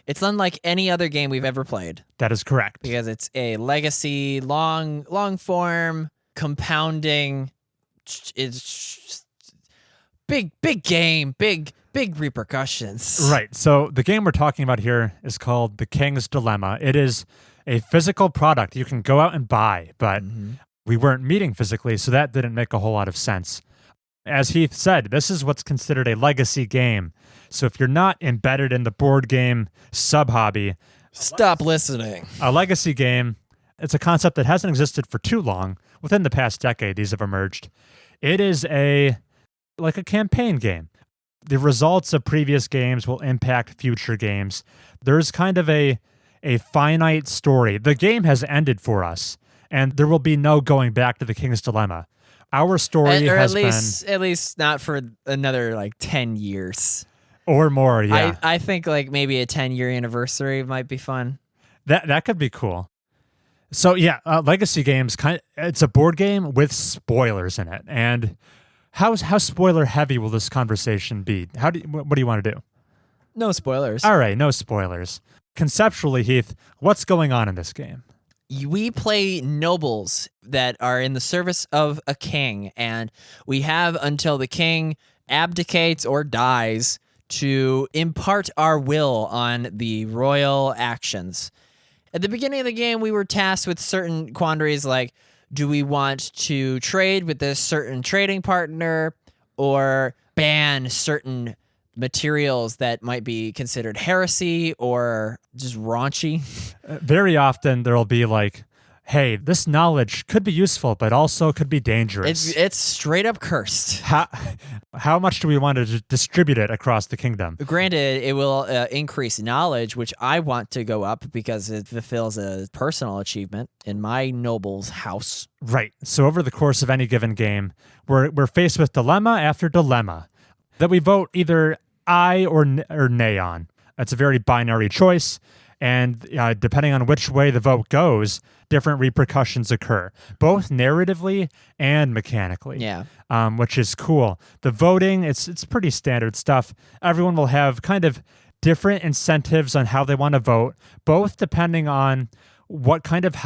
It's unlike any other game we've ever played. That is correct. Because it's a legacy, long form, compounding. It's big game, big repercussions. Right. So the game we're talking about here is called The King's Dilemma. It is a physical product you can go out and buy, but we weren't meeting physically, so that didn't make a whole lot of sense. As Heath said, this is what's considered a legacy game. So if you're not embedded in the board game sub-hobby, stop listening. A legacy game, it's a concept that hasn't existed for too long. Within the past decade, these have emerged. It is like a campaign game. The results of previous games will impact future games. There's kind of a finite story. The game has ended for us, and there will be no going back to the King's Dilemma. Our story has been... At least not for another, 10 years. Or more, yeah. I think, maybe a 10-year anniversary might be fun. That could be cool. So, yeah, legacy games, it's a board game with spoilers in it. And how spoiler heavy will this conversation be? What do you want to do? No spoilers. All right, no spoilers. Conceptually, Heath, what's going on in this game? We play nobles that are in the service of a king, and we have until the king abdicates or dies to impart our will on the royal actions. At the beginning of the game, we were tasked with certain quandaries like, do we want to trade with this certain trading partner or ban certain materials that might be considered heresy or just raunchy? Very often there'll be hey, this knowledge could be useful, but also could be dangerous. It's straight up cursed. How much do we want to distribute it across the kingdom? Granted, it will increase knowledge, which I want to go up because it fulfills a personal achievement in my noble's house. Right. So over the course of any given game, we're faced with dilemma after dilemma that we vote either aye or nay on. It's a very binary choice. And depending on which way the vote goes, different repercussions occur, both narratively and mechanically. Yeah. Which is cool. The voting, it's pretty standard stuff. Everyone will have kind of different incentives on how they want to vote, both depending on what kind of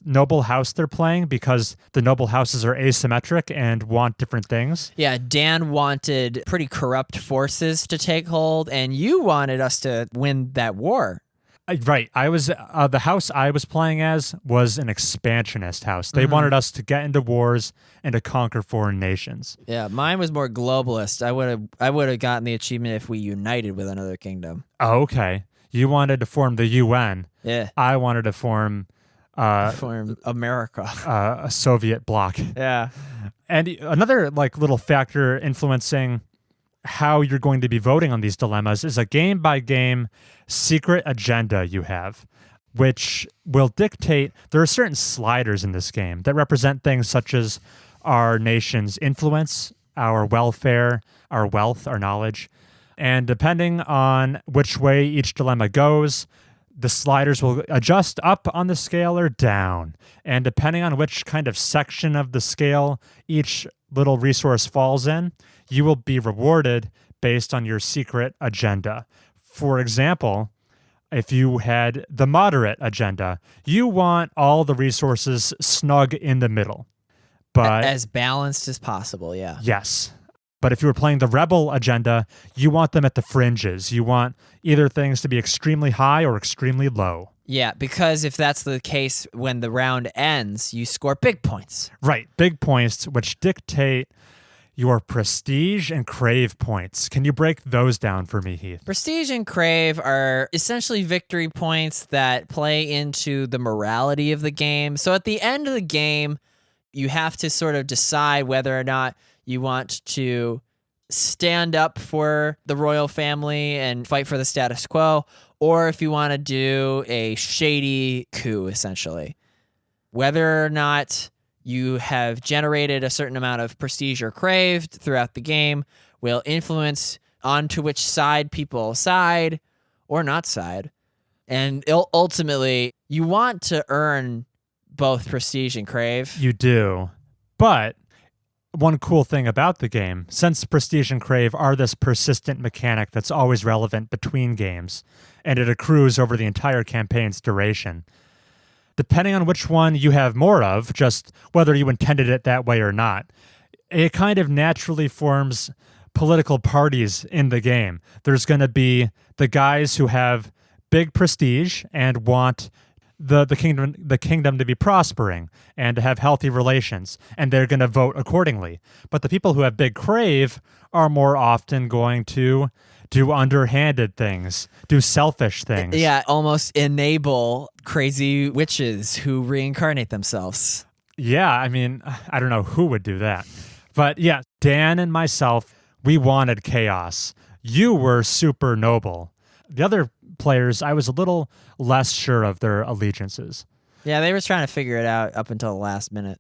noble house they're playing, because the noble houses are asymmetric and want different things. Yeah, Dan wanted pretty corrupt forces to take hold, and you wanted us to win that war. Right. I was the house I was playing as was an expansionist house. They wanted us to get into wars and to conquer foreign nations. Yeah, mine was more globalist. I would have gotten the achievement if we united with another kingdom. Oh, okay. You wanted to form the UN. Yeah. I wanted to form America. A Soviet bloc. Yeah. And another little factor influencing how you're going to be voting on these dilemmas is a game-by-game secret agenda you have, which will dictate... There are certain sliders in this game that represent things such as our nation's influence, our welfare, our wealth, our knowledge. And depending on which way each dilemma goes, the sliders will adjust up on the scale or down. And depending on which kind of section of the scale each little resource falls in, you will be rewarded based on your secret agenda. For example, if you had the moderate agenda, you want all the resources snug in the middle. But as balanced as possible, yeah. Yes. But if you were playing the rebel agenda, you want them at the fringes. You want either things to be extremely high or extremely low. Yeah, because if that's the case, when the round ends, you score big points. Right, big points, which dictate your prestige and crave points. Can you break those down for me, Heath? Prestige and crave are essentially victory points that play into the morality of the game. So at the end of the game, you have to sort of decide whether or not you want to stand up for the royal family and fight for the status quo, or if you want to do a shady coup, essentially. Whether or not you have generated a certain amount of prestige or craved throughout the game will influence onto which side people side or not side. And ultimately, you want to earn both prestige and crave. You do. But one cool thing about the game, since prestige and crave are this persistent mechanic that's always relevant between games, and it accrues over the entire campaign's duration, depending on which one you have more of, just whether you intended it that way or not, it kind of naturally forms political parties in the game. There's going to be the guys who have big prestige and want the kingdom to be prospering and to have healthy relations, and they're going to vote accordingly. But the people who have big crave are more often going to do underhanded things, do selfish things. Yeah, almost enable crazy witches who reincarnate themselves. Yeah, I mean, I don't know who would do that. But yeah, Dan and myself, we wanted chaos. You were super noble. The other players, I was a little less sure of their allegiances. Yeah, they were trying to figure it out up until the last minute.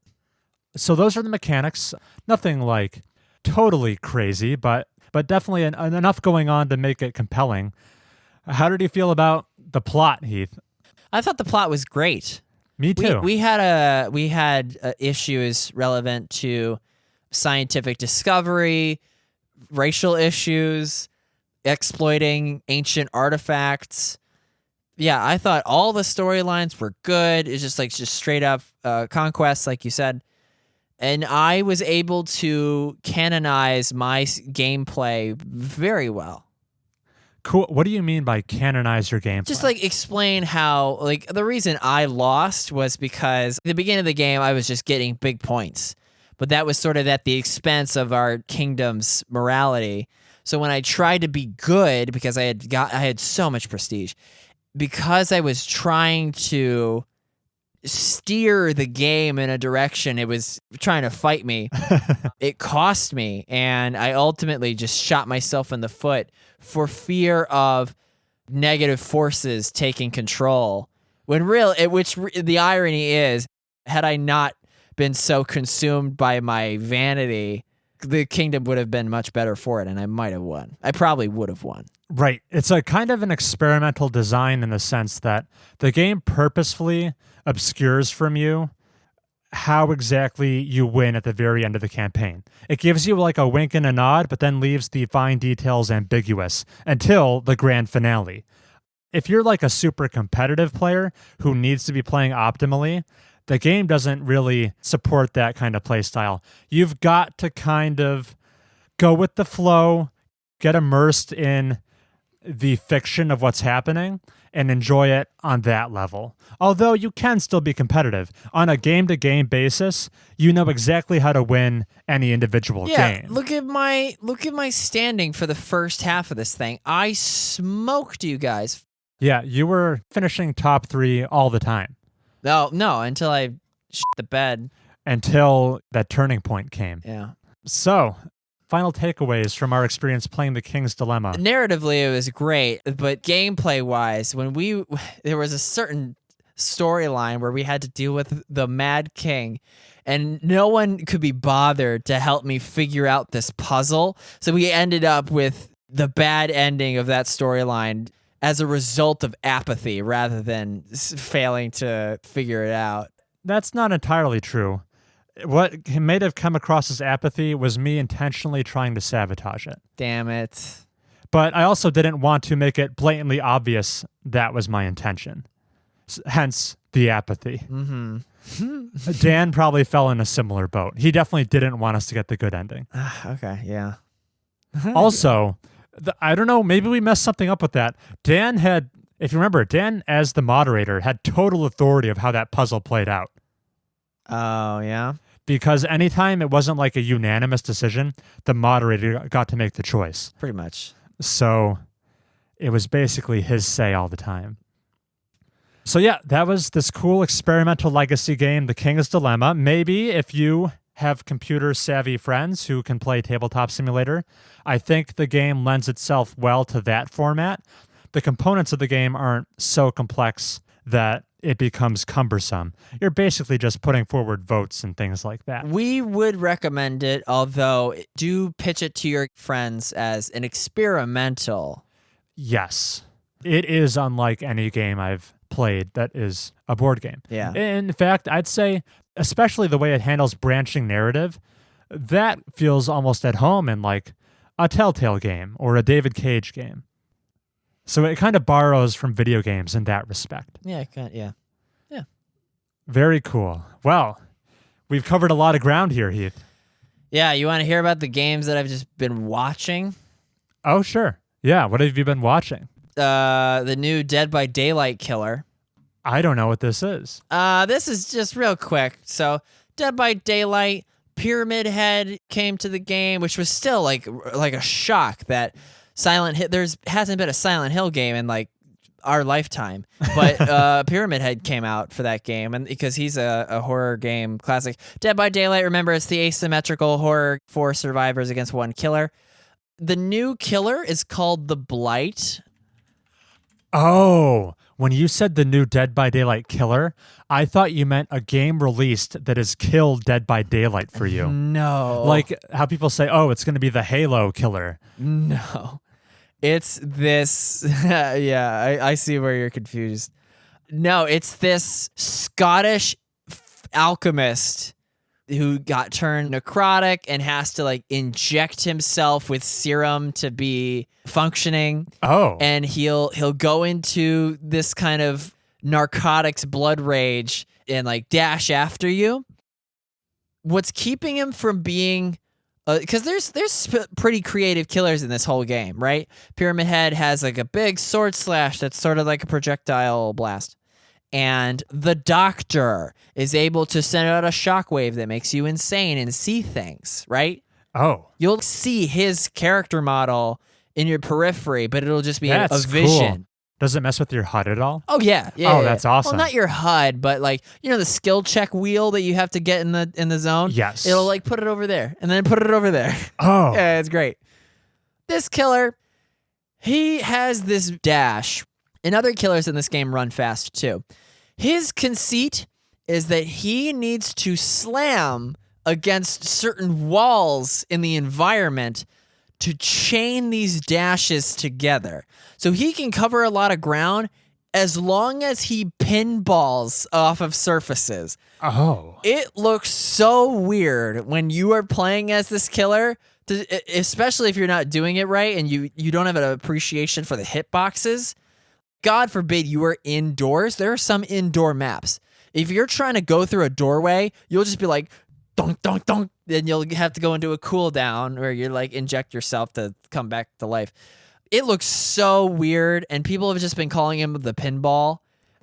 So those are the mechanics. Nothing like totally crazy, but definitely enough going on to make it compelling. How did you feel about the plot, Heath? I thought the plot was great. Me too. We had issues relevant to scientific discovery, racial issues, exploiting ancient artifacts. Yeah, I thought all the storylines were good. It's just straight up conquest, like you said. And I was able to canonize my gameplay very well. Cool. What do you mean by canonize your gameplay? Just explain how, the reason I lost was because at the beginning of the game, I was just getting big points. But that was sort of at the expense of our kingdom's morality. So when I tried to be good, because I had so much prestige, because I was trying to steer the game in a direction it was trying to fight me, it cost me, and I ultimately just shot myself in the foot for fear of negative forces taking control. The irony is, had I not been so consumed by my vanity, the kingdom would have been much better for it, and I might have won. I probably would have won. Right. It's a kind of an experimental design in the sense that the game purposefully obscures from you how exactly you win at the very end of the campaign. It gives you a wink and a nod, but then leaves the fine details ambiguous until the grand finale. If you're a super competitive player who needs to be playing optimally, the game doesn't really support that kind of play style. You've got to kind of go with the flow, get immersed in the fiction of what's happening, and enjoy it on that level. Although you can still be competitive. On a game-to-game basis, you know exactly how to win any individual game. Look at my standing for the first half of this thing. I smoked you guys. Yeah, you were finishing top 3 all the time. No, until I shit the bed. Until that turning point came. Yeah. So, final takeaways from our experience playing The King's Dilemma. Narratively, it was great, but gameplay-wise, there was a certain storyline where we had to deal with the Mad King, and no one could be bothered to help me figure out this puzzle, so we ended up with the bad ending of that storyline as a result of apathy rather than failing to figure it out. That's not entirely true. What may have come across as apathy was me intentionally trying to sabotage it. Damn it. But I also didn't want to make it blatantly obvious that was my intention. Hence, the apathy. Mm-hmm. Dan probably fell in a similar boat. He definitely didn't want us to get the good ending. Okay, yeah. Also, I don't know, maybe we messed something up with that. Dan had, if you remember, Dan as the moderator had total authority of how that puzzle played out. Oh, yeah? Because anytime it wasn't a unanimous decision, the moderator got to make the choice. Pretty much. So it was basically his say all the time. So yeah, that was this cool experimental legacy game, The King's Dilemma. Maybe if you have computer-savvy friends who can play Tabletop Simulator, I think the game lends itself well to that format. The components of the game aren't so complex that it becomes cumbersome. You're basically just putting forward votes and things like that. We would recommend it, although do pitch it to your friends as an experimental. Yes. It is unlike any game I've played that is a board game. Yeah. In fact, I'd say, especially the way it handles branching narrative, that feels almost at home in like a Telltale game or a David Cage game. So it kind of borrows from video games in that respect. Yeah. Very cool. Well, we've covered a lot of ground here, Heath. Yeah, you want to hear about the games that I've just been watching? Oh, sure. Yeah, what have you been watching? The new Dead by Daylight killer. I don't know what this is. This is just real quick. So, Dead by Daylight, Pyramid Head came to the game, which was still like a shock that Silent Hill. Hasn't been a Silent Hill game in like our lifetime, but Pyramid Head came out for that game, and because he's a horror game classic. Dead by Daylight, remember, it's the asymmetrical horror, 4 survivors against 1 killer. The new killer is called the Blight. Oh, when you said the new Dead by Daylight killer, I thought you meant a game released that has killed Dead by Daylight for you. No. Like how people say, oh, it's going to be the Halo killer. No. It's this. Yeah, I see where you're confused. No, it's this Scottish alchemist who got turned necrotic and has to like inject himself with serum to be functioning. Oh. And he'll go into this kind of narcotics blood rage and like dash after you. What's keeping him from being because there's pretty creative killers in this whole game, right? Pyramid Head has like a big sword slash that's sort of like a projectile blast. And the Doctor is able to send out a shockwave that makes you insane and see things, right? Oh. You'll see his character model in your periphery, but it'll just be a vision. Cool. Does it mess with your HUD at all? Oh, yeah. Oh, that's awesome. Well, not your HUD, but like, you know, the skill check wheel that you have to get in the zone? Yes. It'll like put it over there and then put it over there. Oh. Yeah, it's great. This killer, he has this dash. And other killers in this game run fast too. His conceit is that he needs to slam against certain walls in the environment to chain these dashes together. So he can cover a lot of ground as long as he pinballs off of surfaces. Oh. It looks so weird when you are playing as this killer, especially if you're not doing it right and you don't have an appreciation for the hitboxes. God forbid you are indoors. There are some indoor maps. If you're trying to go through a doorway, you'll just be like, dunk, dunk, dunk. Then you'll have to go into a cooldown where you like inject yourself to come back to life. It looks so weird, and people have just been calling him the pinball.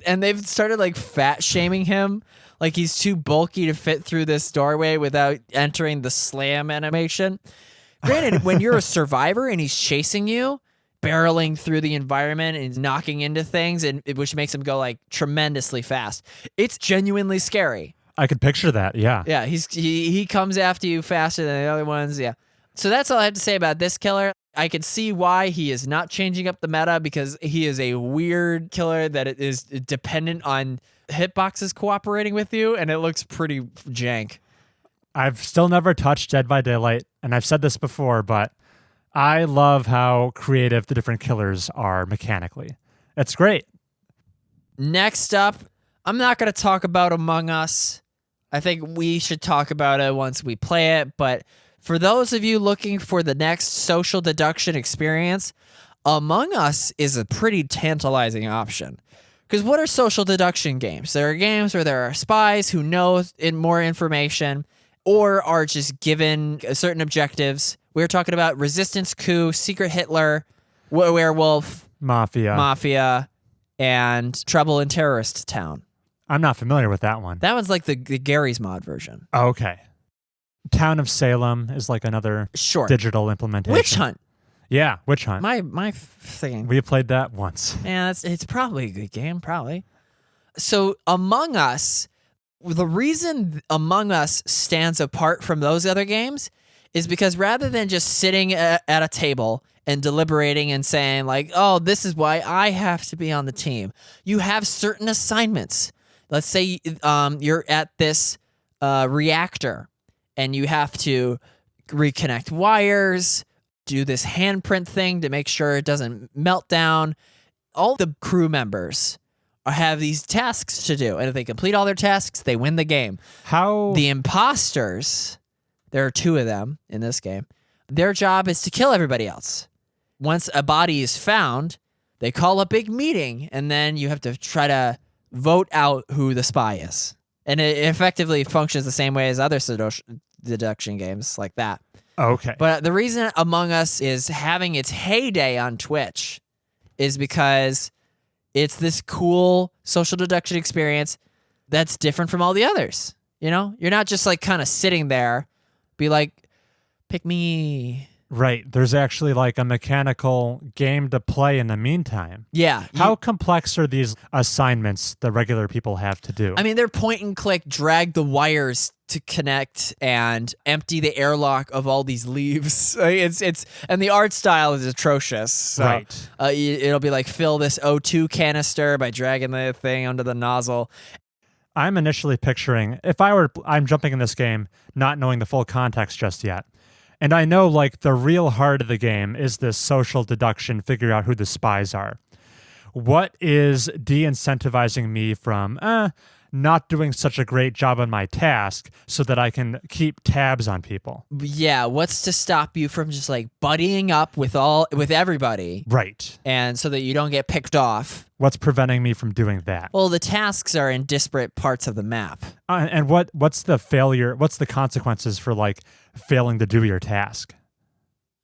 And they've started like fat shaming him. Like he's too bulky to fit through this doorway without entering the slam animation. Granted, when you're a survivor and he's chasing you, barreling through the environment and knocking into things, and which makes him go like tremendously fast. It's genuinely scary. I could picture that, yeah. Yeah, he comes after you faster than the other ones, yeah. So that's all I have to say about this killer. I can see why he is not changing up the meta, because he is a weird killer that is dependent on hitboxes cooperating with you, and it looks pretty jank. I've still never touched Dead by Daylight, and I've said this before, but I love how creative the different killers are mechanically. It's great. Next up, I'm not going to talk about Among Us. I think we should talk about it once we play it, but for those of you looking for the next social deduction experience, Among Us is a pretty tantalizing option. Because what are social deduction games? There are games where there are spies who know more information or are just given certain objectives. We're talking about Resistance Coup, Secret Hitler, Werewolf, Mafia, and Trouble in Terrorist Town. I'm not familiar with that one. That one's like the Gary's mod version. Oh, okay. Town of Salem is like another digital implementation. Witch Hunt. Yeah, Witch Hunt. My thing. We played that once. Yeah, it's probably a good game, probably. So Among Us, The reason Among Us stands apart from those other games is because rather than just sitting at a table and deliberating and saying like, oh, this is why I have to be on the team, you have certain assignments. Let's say you're at this reactor and you have to reconnect wires, do this handprint thing to make sure it doesn't melt down. All the crew members have these tasks to do, and if they complete all their tasks, they win the game. How The imposters, there are 2 of them in this game, their job is to kill everybody else. Once a body is found, they call a big meeting, and then you have to try to vote out who the spy is. And it effectively functions the same way as other deduction games like that. Okay. But the reason Among Us is having its heyday on Twitch is because it's this cool social deduction experience that's different from all the others. You know, you're not just like kind of sitting there, be like, pick me. Right. There's actually like a mechanical game to play in the meantime. Yeah. How complex are these assignments that regular people have to do? I mean, they're point and click, drag the wires to connect and empty the airlock of all these leaves. It's and the art style is atrocious. So, right. It'll be like fill this O2 canister by dragging the thing under the nozzle. I'm initially picturing, I'm jumping in this game not knowing the full context just yet. And I know like the real heart of the game is this social deduction, figure out who the spies are. What is de-incentivizing me from not doing such a great job on my task so that I can keep tabs on people? Yeah, what's to stop you from just like buddying up with everybody? Right. And so that you don't get picked off. What's preventing me from doing that? Well, the tasks are in disparate parts of the map. And what's the failure? What's the consequences for like failing to do your task?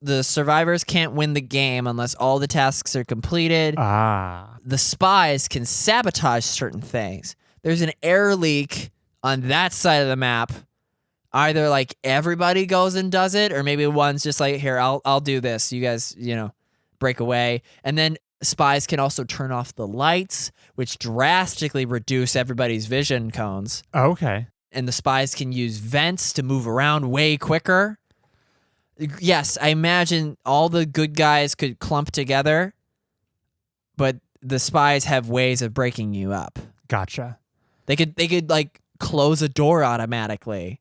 The survivors can't win the game unless all the tasks are completed. The spies can sabotage certain things. There's an air leak on that side of the map. Either like everybody goes and does it, or maybe one's just like, here, I'll do this. You guys, break away. And then spies can also turn off the lights, which drastically reduce everybody's vision cones. Okay. And the spies can use vents to move around way quicker. Yes, I imagine all the good guys could clump together, but the spies have ways of breaking you up. Gotcha. They could like close a door automatically,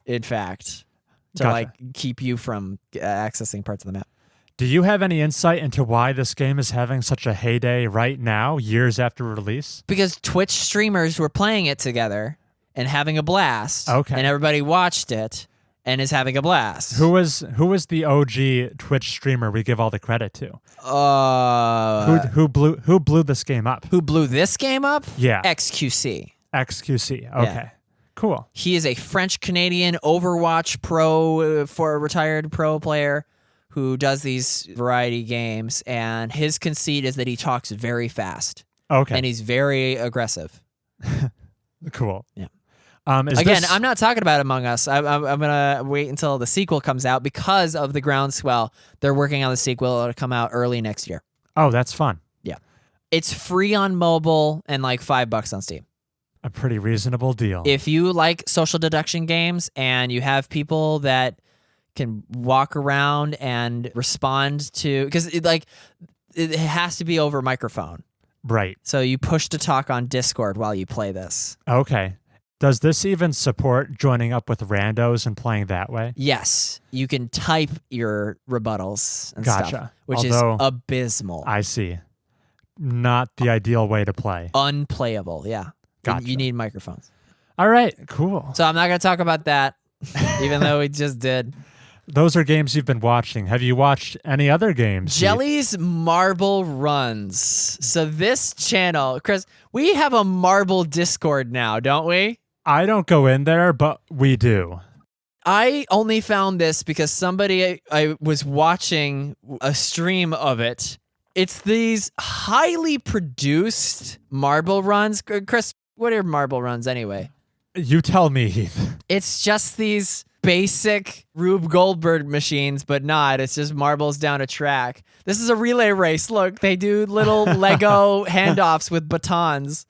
in fact, to Gotcha. like keep you from accessing parts of the map. Do you have any insight into why this game is having such a heyday right now, years after release? Because Twitch streamers were playing it together and having a blast. Okay. And everybody watched it and is having a blast. Who was the OG Twitch streamer we give all the credit to? Who blew this game up? Who blew this game up? Yeah. XQC. XQC. Okay. Yeah. Cool. He is a French-Canadian Overwatch pro for a retired pro player who does these variety games, and his conceit is that he talks very fast. Okay. And he's very aggressive. Cool. Yeah. Again, I'm not talking about Among Us. I'm going to wait until the sequel comes out because of the groundswell. They're working on the sequel. It'll come out early next year. Oh, that's fun. Yeah. It's free on mobile and like $5 on Steam. A pretty reasonable deal. If you like social deduction games and you have people that can walk around and respond to, because it has to be over microphone. Right. So you push to talk on Discord while you play this. Okay. Does this even support joining up with randos and playing that way? Yes. You can type your rebuttals and Gotcha. stuff, which Although, is abysmal. I see. Not the ideal way to play. Unplayable, yeah. Gotcha. You need microphones. All right, cool. So I'm not going to talk about that, even though we just did. Those are games you've been watching. Have you watched any other games? Jelle's Marble Runs. So this channel, Chris, we have a Marble Discord now, don't we? I don't go in there, but we do. I only found this because I was watching a stream of it. It's these highly produced marble runs. Chris, what are marble runs anyway? You tell me, Heath. It's just these basic Rube Goldberg machines, but not. It's just marbles down a track. This is a relay race. Look, they do little Lego handoffs with batons.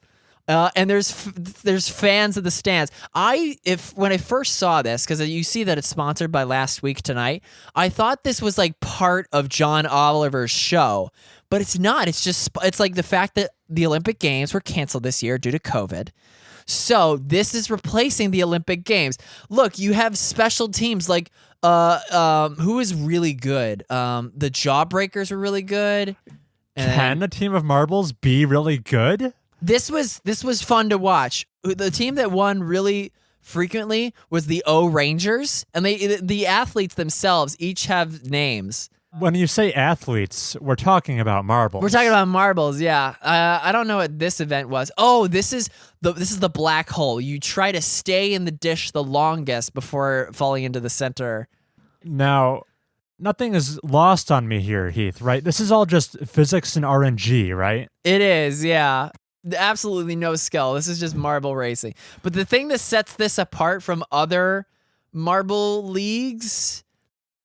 And there's fans of the stands. When I first saw this, because you see that it's sponsored by Last Week Tonight, I thought this was like part of John Oliver's show, but it's not. It's like the fact that the Olympic Games were canceled this year due to COVID. So this is replacing the Olympic Games. Look, you have special teams like who is really good. The Jawbreakers were really good. Can a team of marbles be really good? This was fun to watch. The team that won really frequently was the O Rangers, and the athletes themselves each have names. When you say athletes, we're talking about marbles. We're talking about marbles, yeah. I don't know what this event was. Oh, this is the black hole. You try to stay in the dish the longest before falling into the center. Now, nothing is lost on me here, Heath, right? This is all just physics and RNG, right? It is, yeah. Absolutely no skill. This is just marble racing. But the thing that sets this apart from other marble leagues,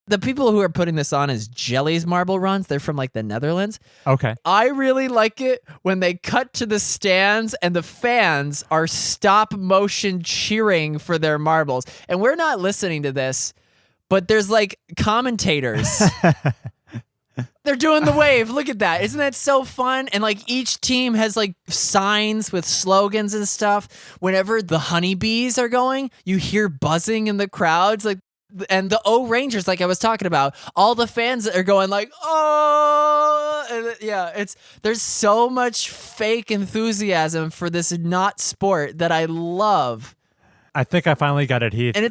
the people who are putting this on is Jelle's Marble Runs. They're from like the Netherlands. Okay. I really like it when they cut to the stands and the fans are stop motion cheering for their marbles. And we're not listening to this, but there's like commentators. They're doing the wave. Look at that. Isn't that so fun? And like each team has like signs with slogans and stuff. Whenever the honeybees are going, you hear buzzing in the crowds. Like, and the O Rangers, like I was talking about, all the fans are going like, oh, and yeah, there's so much fake enthusiasm for this not sport that I love. I think I finally got it, Heath. And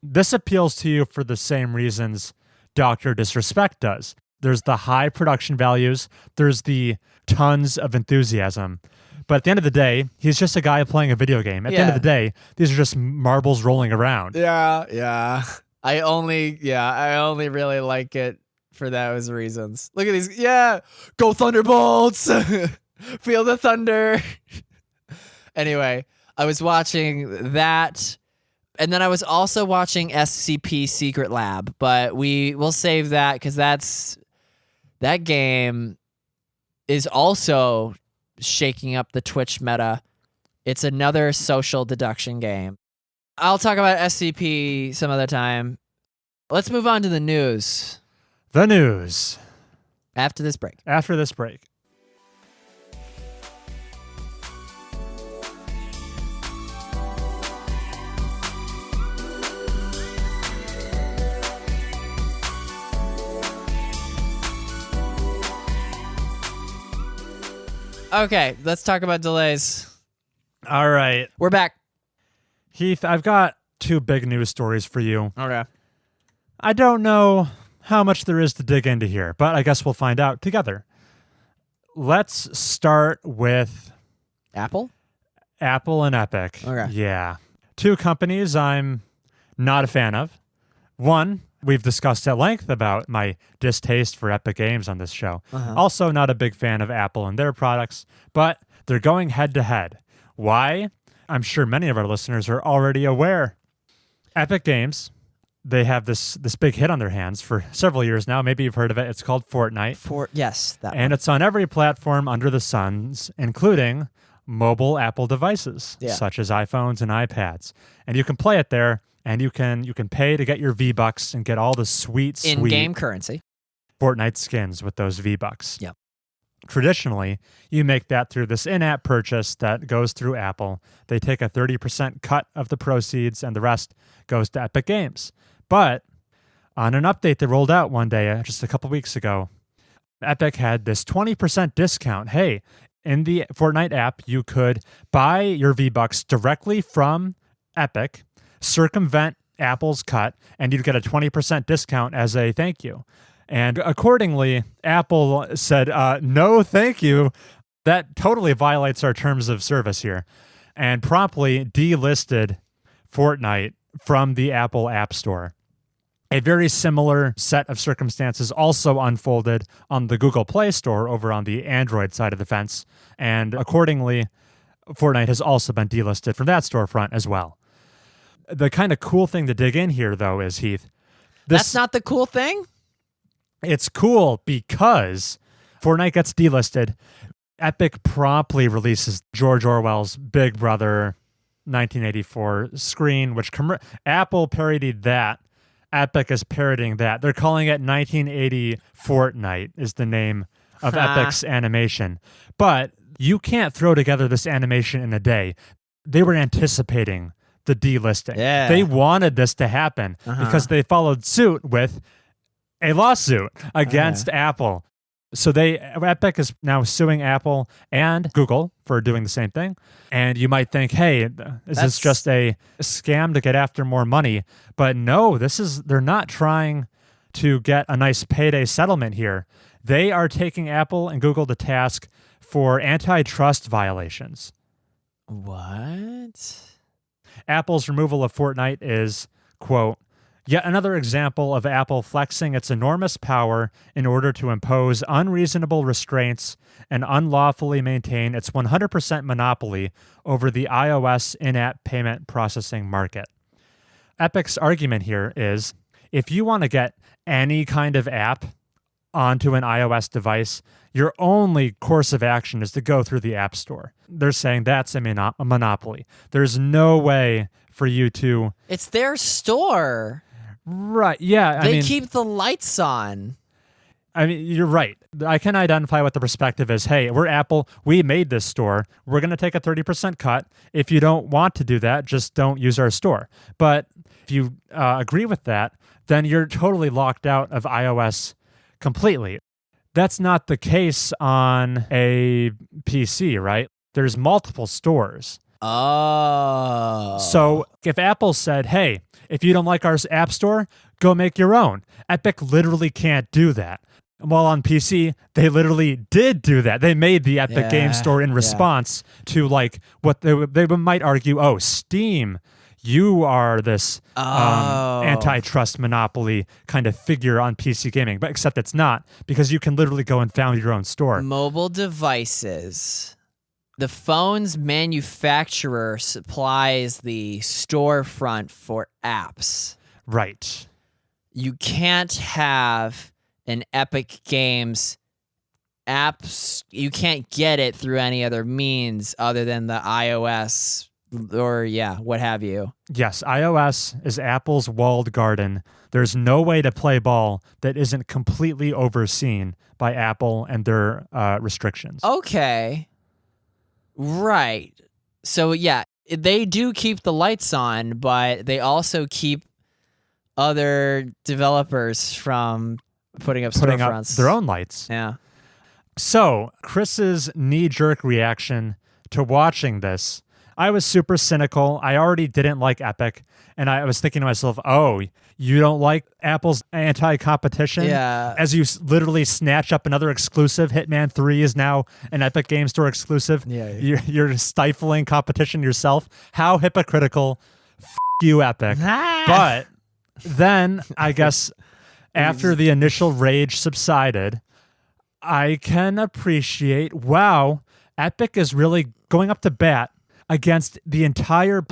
This appeals to you for the same reasons Dr. Disrespect does. There's the high production values. There's the tons of enthusiasm. But at the end of the day, he's just a guy playing a video game. At the end of the day, these are just marbles rolling around. Yeah. I only really like it for those reasons. Look at these. Yeah. Go Thunderbolts. Feel the thunder. Anyway, I was watching that. And then I was also watching SCP Secret Lab, but we'll save that because that game is also shaking up the Twitch meta. It's another social deduction game. I'll talk about SCP some other time. Let's move on to the news. The news. After this break. Okay, let's talk about delays. All right. We're back. Heath, I've got two big news stories for you. Okay. I don't know how much there is to dig into here, but I guess we'll find out together. Let's start with Apple and Epic. Okay. Yeah. Two companies I'm not a fan of. One, we've discussed at length about my distaste for Epic Games on this show. Also not a big fan of Apple and their products, but they're going head to head. Why? I'm sure many of our listeners are already aware. Epic Games, they have this big hit on their hands for several years now. Maybe you've heard of it. It's called Fortnite. Yes, that and one. It's on every platform under the suns, including mobile Apple devices, such as iPhones and iPads. And you can play it there. And you can pay to get your V-Bucks and get all the sweet in-game currency Fortnite skins with those V-Bucks. Yep. Traditionally, you make that through this in-app purchase that goes through Apple. They take a 30% cut of the proceeds, and the rest goes to Epic Games. But on an update they rolled out one day, just a couple weeks ago, Epic had this 20% discount. Hey, in the Fortnite app, you could buy your V-Bucks directly from Epic, circumvent Apple's cut, and you'd get a 20% discount as a thank you. And accordingly, Apple said, no, thank you. That totally violates our terms of service here, and promptly delisted Fortnite from the Apple App Store. A very similar set of circumstances also unfolded on the Google Play Store over on the Android side of the fence, and accordingly, Fortnite has also been delisted from that storefront as well. The kind of cool thing to dig in here, though, is, Heath, that's not the cool thing? It's cool because Fortnite gets delisted. Epic promptly releases George Orwell's Big Brother 1984 screen, which Apple parodied that. Epic is parodying that. They're calling it 1980 Fortnite is the name of Epic's animation. But you can't throw together this animation in a day. They were anticipating the delisting. Yeah. They wanted this to happen because they followed suit with a lawsuit against Apple. So Epic is now suing Apple and Google for doing the same thing. And you might think, hey, is this just a scam to get after more money? But no, they're not trying to get a nice payday settlement here. They are taking Apple and Google to task for antitrust violations. What? Apple's removal of Fortnite is, quote, yet another example of Apple flexing its enormous power in order to impose unreasonable restraints and unlawfully maintain its 100% monopoly over the iOS in-app payment processing market. Epic's argument here is, if you want to get any kind of app onto an iOS device, your only course of action is to go through the App Store. They're saying that's a monopoly. There's no way for you to... It's their store. Right, yeah. They keep the lights on. I mean, you're right. I can identify what the perspective is. Hey, we're Apple. We made this store. We're going to take a 30% cut. If you don't want to do that, just don't use our store. But if you agree with that, then you're totally locked out of iOS completely. That's not the case on a PC, right? There's multiple stores. Oh. So if Apple said, hey, if you don't like our app store, go make your own. Epic literally can't do that. While on PC, they literally did do that. They made the Epic Game Store in response to like what they might argue, oh, Steam, you are this antitrust monopoly kind of figure on PC gaming. But except it's not, because you can literally go and found your own store. Mobile devices. The phone's manufacturer supplies the storefront for apps. Right. You can't have an Epic Games apps. You can't get it through any other means other than the iOS or, what have you. Yes, iOS is Apple's walled garden. There's no way to play ball that isn't completely overseen by Apple and their restrictions. Okay. Right. So, they do keep the lights on, but they also keep other developers from putting up their own lights. Yeah. So, Chris's knee-jerk reaction to watching this, I was super cynical. I already didn't like Epic, and I was thinking to myself, oh, you don't like Apple's anti-competition? Yeah. As you literally snatch up another exclusive. Hitman 3 is now an Epic Game Store exclusive. Yeah. You're stifling competition yourself. How hypocritical. You, Epic. But then, I guess, after the initial rage subsided, I can appreciate, wow, Epic is really going up to bat against the entire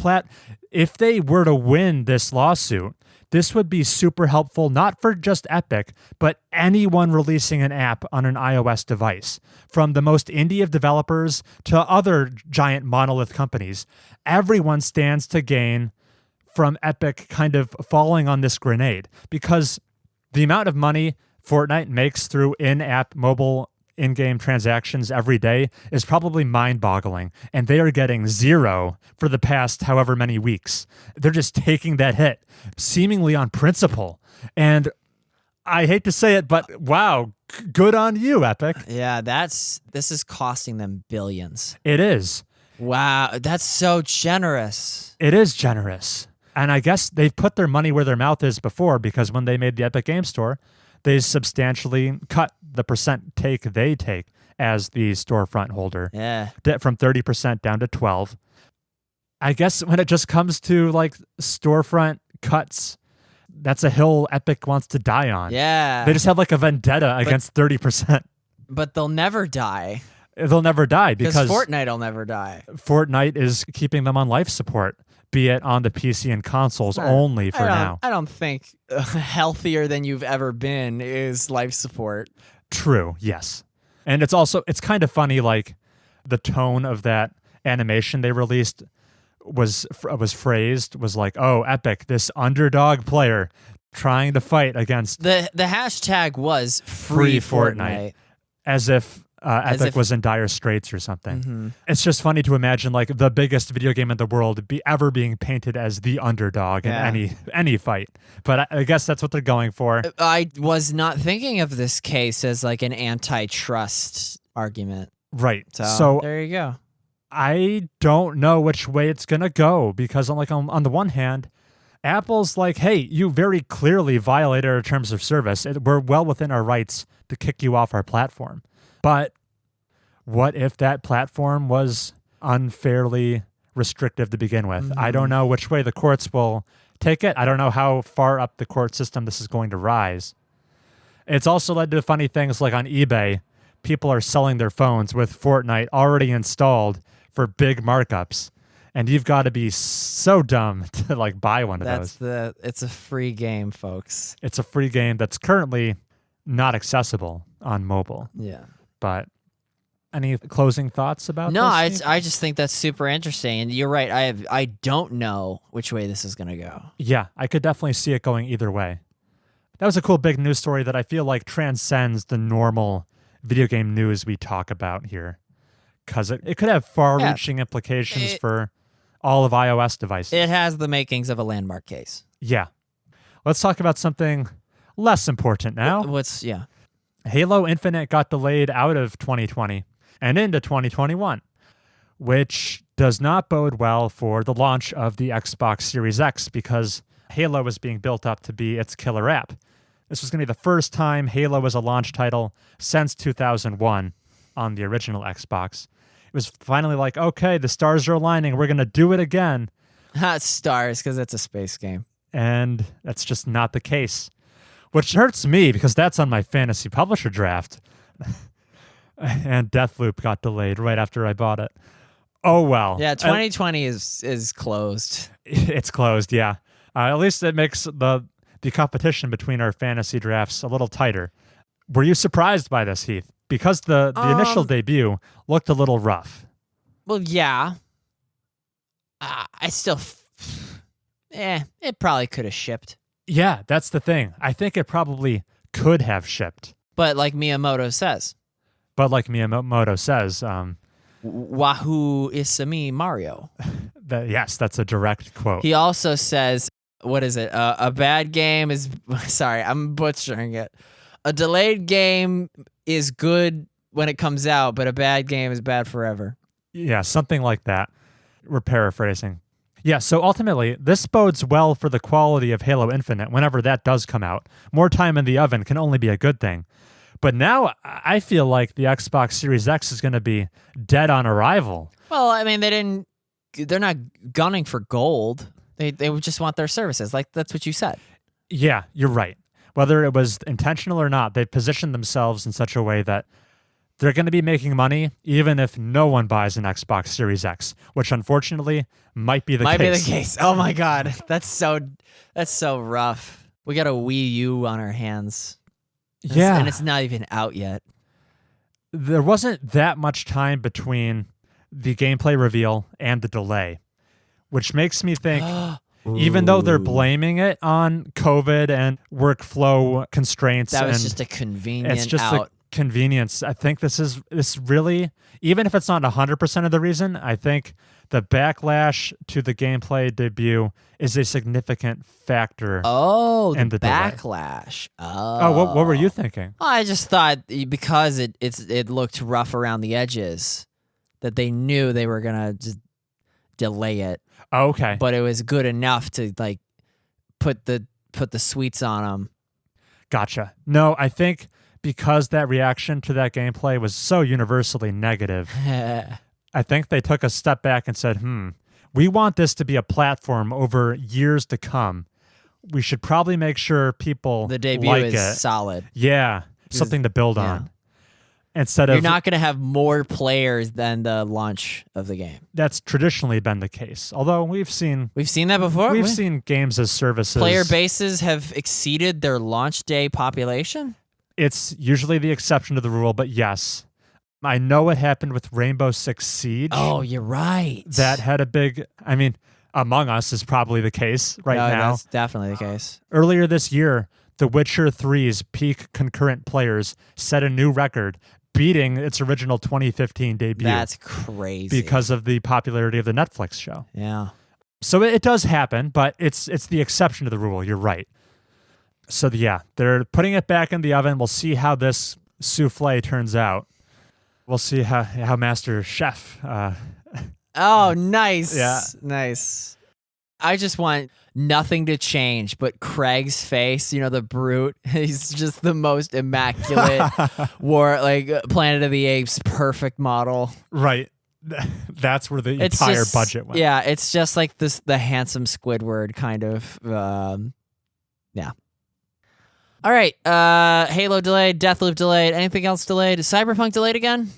If they were to win this lawsuit, this would be super helpful, not for just Epic, but anyone releasing an app on an iOS device. From the most indie of developers to other giant monolith companies, everyone stands to gain from Epic kind of falling on this grenade, because the amount of money Fortnite makes through in-app mobile in-game transactions every day is probably mind-boggling, and they are getting zero for the past however many weeks. They're just taking that hit, seemingly on principle. And I hate to say it, but wow, good on you, Epic. Yeah, this is costing them billions. It is. Wow, that's so generous. It is generous. And I guess they've put their money where their mouth is before, because when they made the Epic Game Store, they substantially cut the percent take they take as the storefront holder. Yeah. From 30% down to 12%. I guess when it just comes to like storefront cuts, that's a hill Epic wants to die on. Yeah. They just have like a vendetta against 30%. But they'll never die. They'll never die because Fortnite will never die. Fortnite is keeping them on life support, be it on the PC and consoles only for now. I don't think healthier than you've ever been is life support. True, yes. And it's kind of funny, like the tone of that animation they released was phrased was like, oh, epic, this underdog player trying to fight against the hashtag was free Fortnite. As if Epic was in dire straits or something. It's just funny to imagine like the biggest video game in the world ever being painted as the underdog in any fight. But I guess that's what they're going for. I was not thinking of this case as like an antitrust argument. Right. So there you go. I don't know which way it's gonna go because on the one hand, Apple's like, hey, you very clearly violated our terms of service. We're well within our rights to kick you off our platform. But what if that platform was unfairly restrictive to begin with? I don't know which way the courts will take it. I don't know how far up the court system this is going to rise. It's also led to funny things like on eBay, people are selling their phones with Fortnite already installed for big markups. And you've got to be so dumb to like buy one of those. It's a free game, folks. It's a free game that's currently not accessible on mobile. Yeah. But any closing thoughts about No, this? I just think that's super interesting. And you're right. I don't know which way this is going to go. Yeah, I could definitely see it going either way. That was a cool big news story that I feel like transcends the normal video game news we talk about here. Because it could have far-reaching implications for all of iOS devices. It has the makings of a landmark case. Yeah. Let's talk about something less important now. Halo Infinite got delayed out of 2020 and into 2021, which does not bode well for the launch of the Xbox Series X because Halo was being built up to be its killer app. This was going to be the first time Halo was a launch title since 2001 on the original Xbox. It was finally like, okay, the stars are aligning. We're going to do it again. Stars, because it's a space game. And that's just not the case. Which hurts me because that's on my fantasy publisher draft. And Deathloop got delayed right after I bought it. Oh, well. Yeah, 2020 is closed. It's closed, yeah. At least it makes the competition between our fantasy drafts a little tighter. Were you surprised by this, Heath? Because the initial debut looked a little rough. Well, yeah. I still... it probably could have shipped. Yeah, that's the thing. I think it probably could have shipped. But like Miyamoto says. Wahoo Isami Mario. Yes, that's a direct quote. He also says, what is it? A bad game is... Sorry, I'm butchering it. A delayed game is good when it comes out, but a bad game is bad forever. Yeah, something like that. We're paraphrasing. Yeah, so ultimately, this bodes well for the quality of Halo Infinite whenever that does come out. More time in the oven can only be a good thing. But now I feel like the Xbox Series X is going to be dead on arrival. Well, I mean, they're not gunning for gold. They just want their services. Like, that's what you said. Yeah, you're right. Whether it was intentional or not, they positioned themselves in such a way that they're going to be making money even if no one buys an Xbox Series X, which unfortunately might be the case. Might be the case. Oh my God. That's so rough. We got a Wii U on our hands. Yeah. And it's not even out yet. There wasn't that much time between the gameplay reveal and the delay, which makes me think, even though they're blaming it on COVID and workflow constraints, that was just a convenient it's just out. Convenience. I think this really, even if it's not 100% of the reason, I think the backlash to the gameplay debut is a significant factor. In the backlash. Delay. Oh, what were you thinking? I just thought because it looked rough around the edges that they knew they were gonna just delay it. Oh, okay, but it was good enough to like put the sweets on them. Gotcha. No, I think because that reaction to that gameplay was so universally negative, I think they took a step back and said, we want this to be a platform over years to come. We should probably make sure people the debut like is it. Solid. Yeah, something to build on. Instead You're not going to have more players than the launch of the game. That's traditionally been the case. Although we've seen that before. We've seen games as services. Player bases have exceeded their launch day population. It's usually the exception to the rule, but yes. I know it happened with Rainbow Six Siege. Oh, you're right. That had a big, I mean, Among Us is probably the case right now. That's definitely the case. Earlier this year, The Witcher 3's peak concurrent players set a new record, beating its original 2015 debut. That's crazy. Because of the popularity of the Netflix show. Yeah. So it does happen, but it's the exception to the rule. You're right. So yeah, they're putting it back in the oven. We'll see how this souffle turns out. We'll see how Master Chef. Oh, nice. Yeah. Nice. I just want nothing to change but Craig's face, the brute. He's just the most immaculate Planet of the Apes perfect model. Right. That's where the entire budget went. Yeah, it's just like the handsome Squidward kind of yeah. All right. Halo delayed, Deathloop delayed, anything else delayed? Is Cyberpunk delayed again?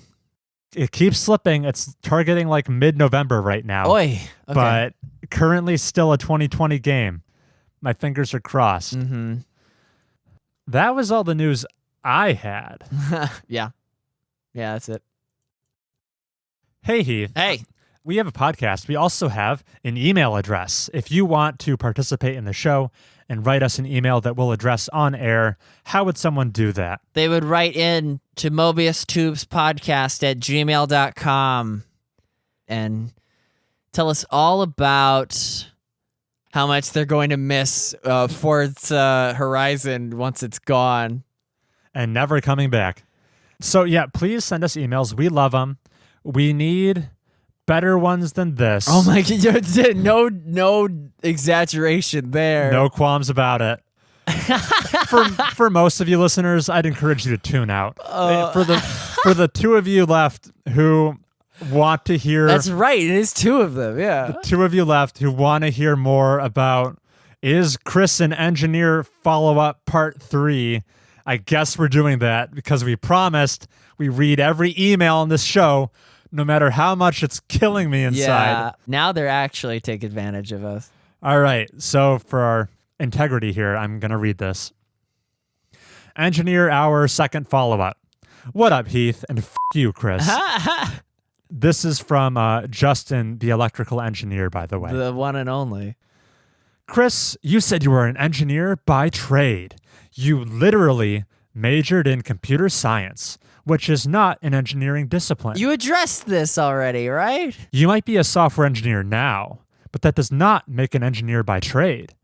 It keeps slipping. It's targeting like mid-November right now. Oy. Okay. But currently still a 2020 game. My fingers are crossed. Mm-hmm. That was all the news I had. Yeah. Yeah, that's it. Hey, Heath. Hey. We have a podcast. We also have an email address. If you want to participate in the show and write us an email that we'll address on air, how would someone do that? They would write in to mobiustubespodcast@gmail.com and tell us all about how much they're going to miss Forza Horizon once it's gone. And never coming back. So yeah, please send us emails. We love them. We need better ones than this. Oh my God, no exaggeration there. No qualms about it. For most of you listeners, I'd encourage you to tune out. For the two of you left who want to hear... That's right, it is two of them, yeah. The two of you left who want to hear more about Is Chris an Engineer Follow-Up Part 3? I guess we're doing that because we promised we read every email on this show, no matter how much it's killing me inside. Yeah, now they're actually taking advantage of us. All right, so for our integrity here, I'm going to read this. Engineer Hour Second Follow-Up. What up, Heath? And you, Chris. This is from Justin, the electrical engineer, by the way. The one and only. Chris, you said you were an engineer by trade. You literally majored in computer science, which is not an engineering discipline. You addressed this already, right? You might be a software engineer now, but that does not make an engineer by trade.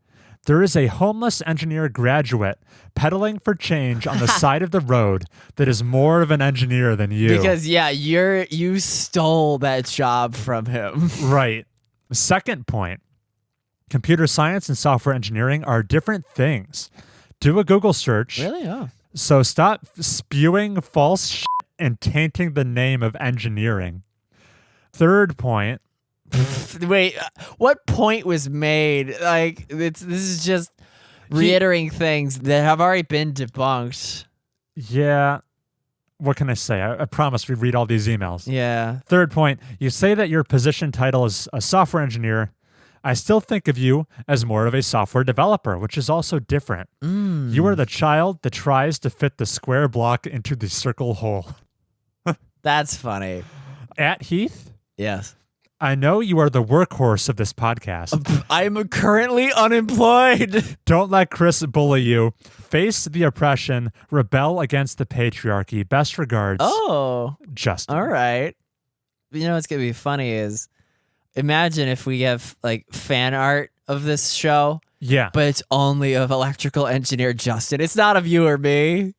There is a homeless engineer graduate pedaling for change on the side of the road that is more of an engineer than you. Because, yeah, you stole that job from him. Right. Second point, computer science and software engineering are different things. Do a Google search. Really? Oh. So stop spewing false shit and tainting the name of engineering. Third point. Wait, what point was made? Like, this is just reiterating things that have already been debunked. Yeah. What can I say? I promise we read all these emails. Yeah. Third point. You say that your position title is a software engineer. I still think of you as more of a software developer, which is also different. You are the child that tries to fit the square block into the circle hole. That's funny. At Heath? Yes. I know you are the workhorse of this podcast. I am currently unemployed. Don't let Chris bully you. Face the oppression. Rebel against the patriarchy. Best regards. Oh. Justin. All right. You know what's going to be funny is, imagine if we have like fan art of this show. Yeah. But it's only of electrical engineer Justin. It's not of you or me.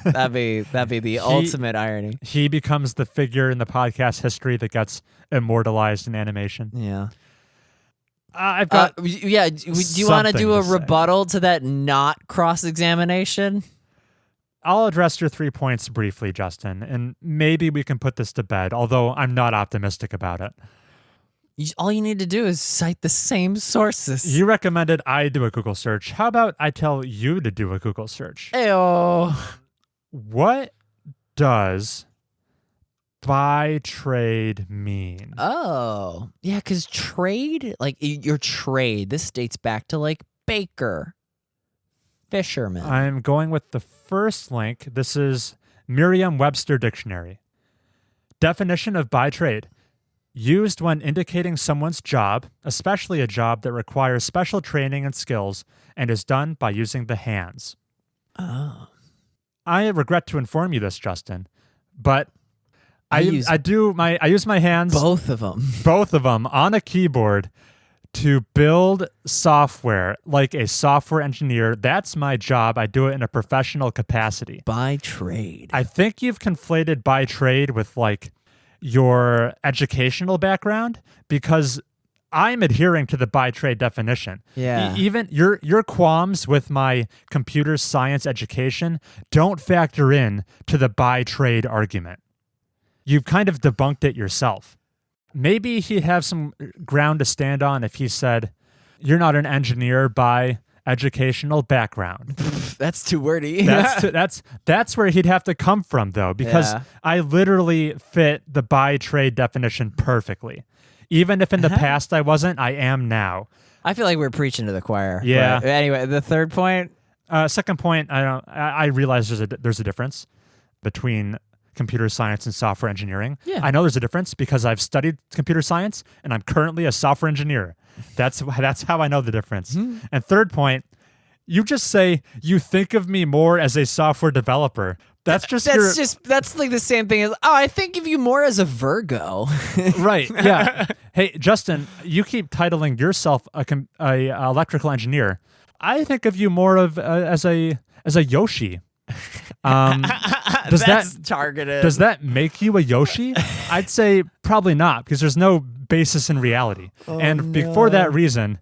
That'd be the ultimate irony. He becomes the figure in the podcast history that gets immortalized in animation. Yeah. I've got do you want to do a rebuttal to that not cross-examination? I'll address your 3 points briefly, Justin, and maybe we can put this to bed, although I'm not optimistic about it. All you need to do is cite the same sources. You recommended I do a Google search. How about I tell you to do a Google search? Ayo. What does by trade mean? Oh. Yeah, because trade, like your trade, this dates back to like baker, fisherman. I'm going with the first link. This is Merriam-Webster Dictionary. Definition of by trade. Used when indicating someone's job, especially a job that requires special training and skills and is done by using the hands. Oh. I regret to inform you this, Justin, but I use my hands, both of them on a keyboard to build software like a software engineer. That's my job. I do it in a professional capacity. By trade. I think you've conflated by trade with like your educational background, because I'm adhering to the by trade definition. Yeah. Even your qualms with my computer science education don't factor in to the by trade argument. You've kind of debunked it yourself. Maybe he'd have some ground to stand on if he said, you're not an engineer by educational background. That's too wordy. That's where he'd have to come from, though, because I literally fit the by trade definition perfectly. Even if in the past I wasn't, I am now. I feel like we're preaching to the choir. Yeah. But anyway, the third point. Second point, I realize there's a difference between computer science and software engineering. Yeah. I know there's a difference because I've studied computer science and I'm currently a software engineer. That's how I know the difference. Mm-hmm. And third point, you just say you think of me more as a software developer. That's like the same thing as, I think of you more as a Virgo. Right. Yeah. Hey, Justin, you keep titling yourself a electrical engineer. I think of you more of as a Yoshi. That's targeted. Does that make you a Yoshi? I'd say probably not, because there's no basis in reality. Before that reason,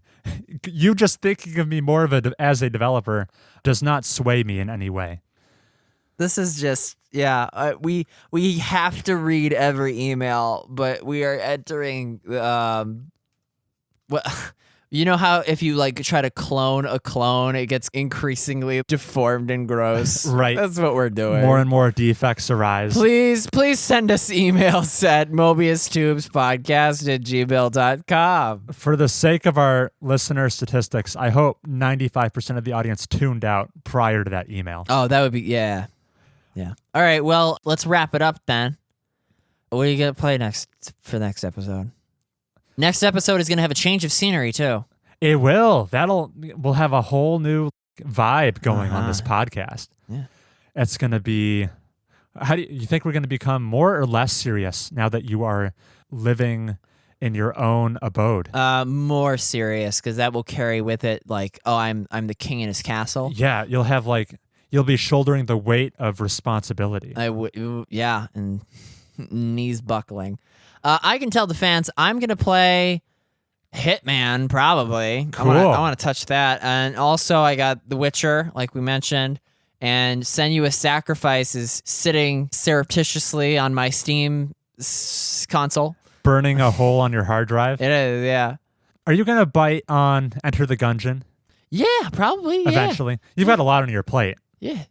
you just thinking of me more of as a developer does not sway me in any way. This is just, we have to read every email, but we are entering, you know how if you like try to clone a clone, it gets increasingly deformed and gross? Right. That's what we're doing. More and more defects arise. Please send us emails at mobiustubespodcast@gmail.com. For the sake of our listener statistics, I hope 95% of the audience tuned out prior to that email. Oh, that would be, yeah. All right, well, let's wrap it up then. What are you going to play for the next episode? Next episode is going to have a change of scenery, too. It will. We'll have a whole new vibe going on this podcast. Yeah. It's going to be... How do you think we're going to become more or less serious now that you are living in your own abode? More serious, because that will carry with it, like, I'm the king in his castle. Yeah, you'll be shouldering the weight of responsibility. And knees buckling. I can tell the fans I'm going to play Hitman, probably. Cool. I want to touch that. And also, I got The Witcher, like we mentioned, and Senua's Sacrifice is sitting surreptitiously on my Steam console. Burning a hole on your hard drive? It is, yeah. Are you going to bite on Enter the Gungeon? Yeah, probably, Eventually. You've got a lot on your plate. Yeah.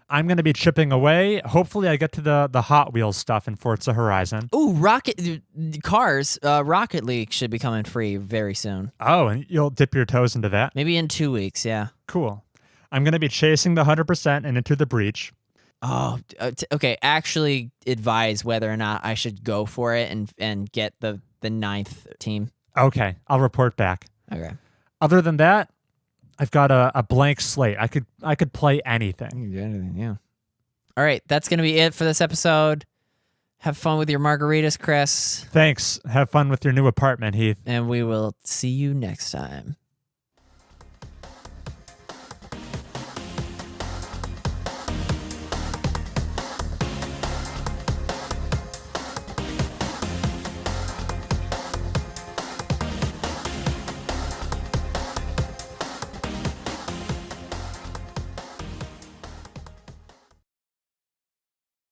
I'm going to be chipping away. Hopefully I get to the Hot Wheels stuff in Forza Horizon. Ooh, Rocket League should be coming free very soon. Oh, and you'll dip your toes into that? Maybe in 2 weeks, yeah. Cool. I'm going to be chasing the 100% and Into the Breach. Oh, okay. Actually advise whether or not I should go for it and get the 9th team. Okay, I'll report back. Okay. Other than that, I've got a blank slate. I could play anything. You can do anything, yeah. All right, that's going to be it for this episode. Have fun with your margaritas, Chris. Thanks. Have fun with your new apartment, Heath. And we will see you next time.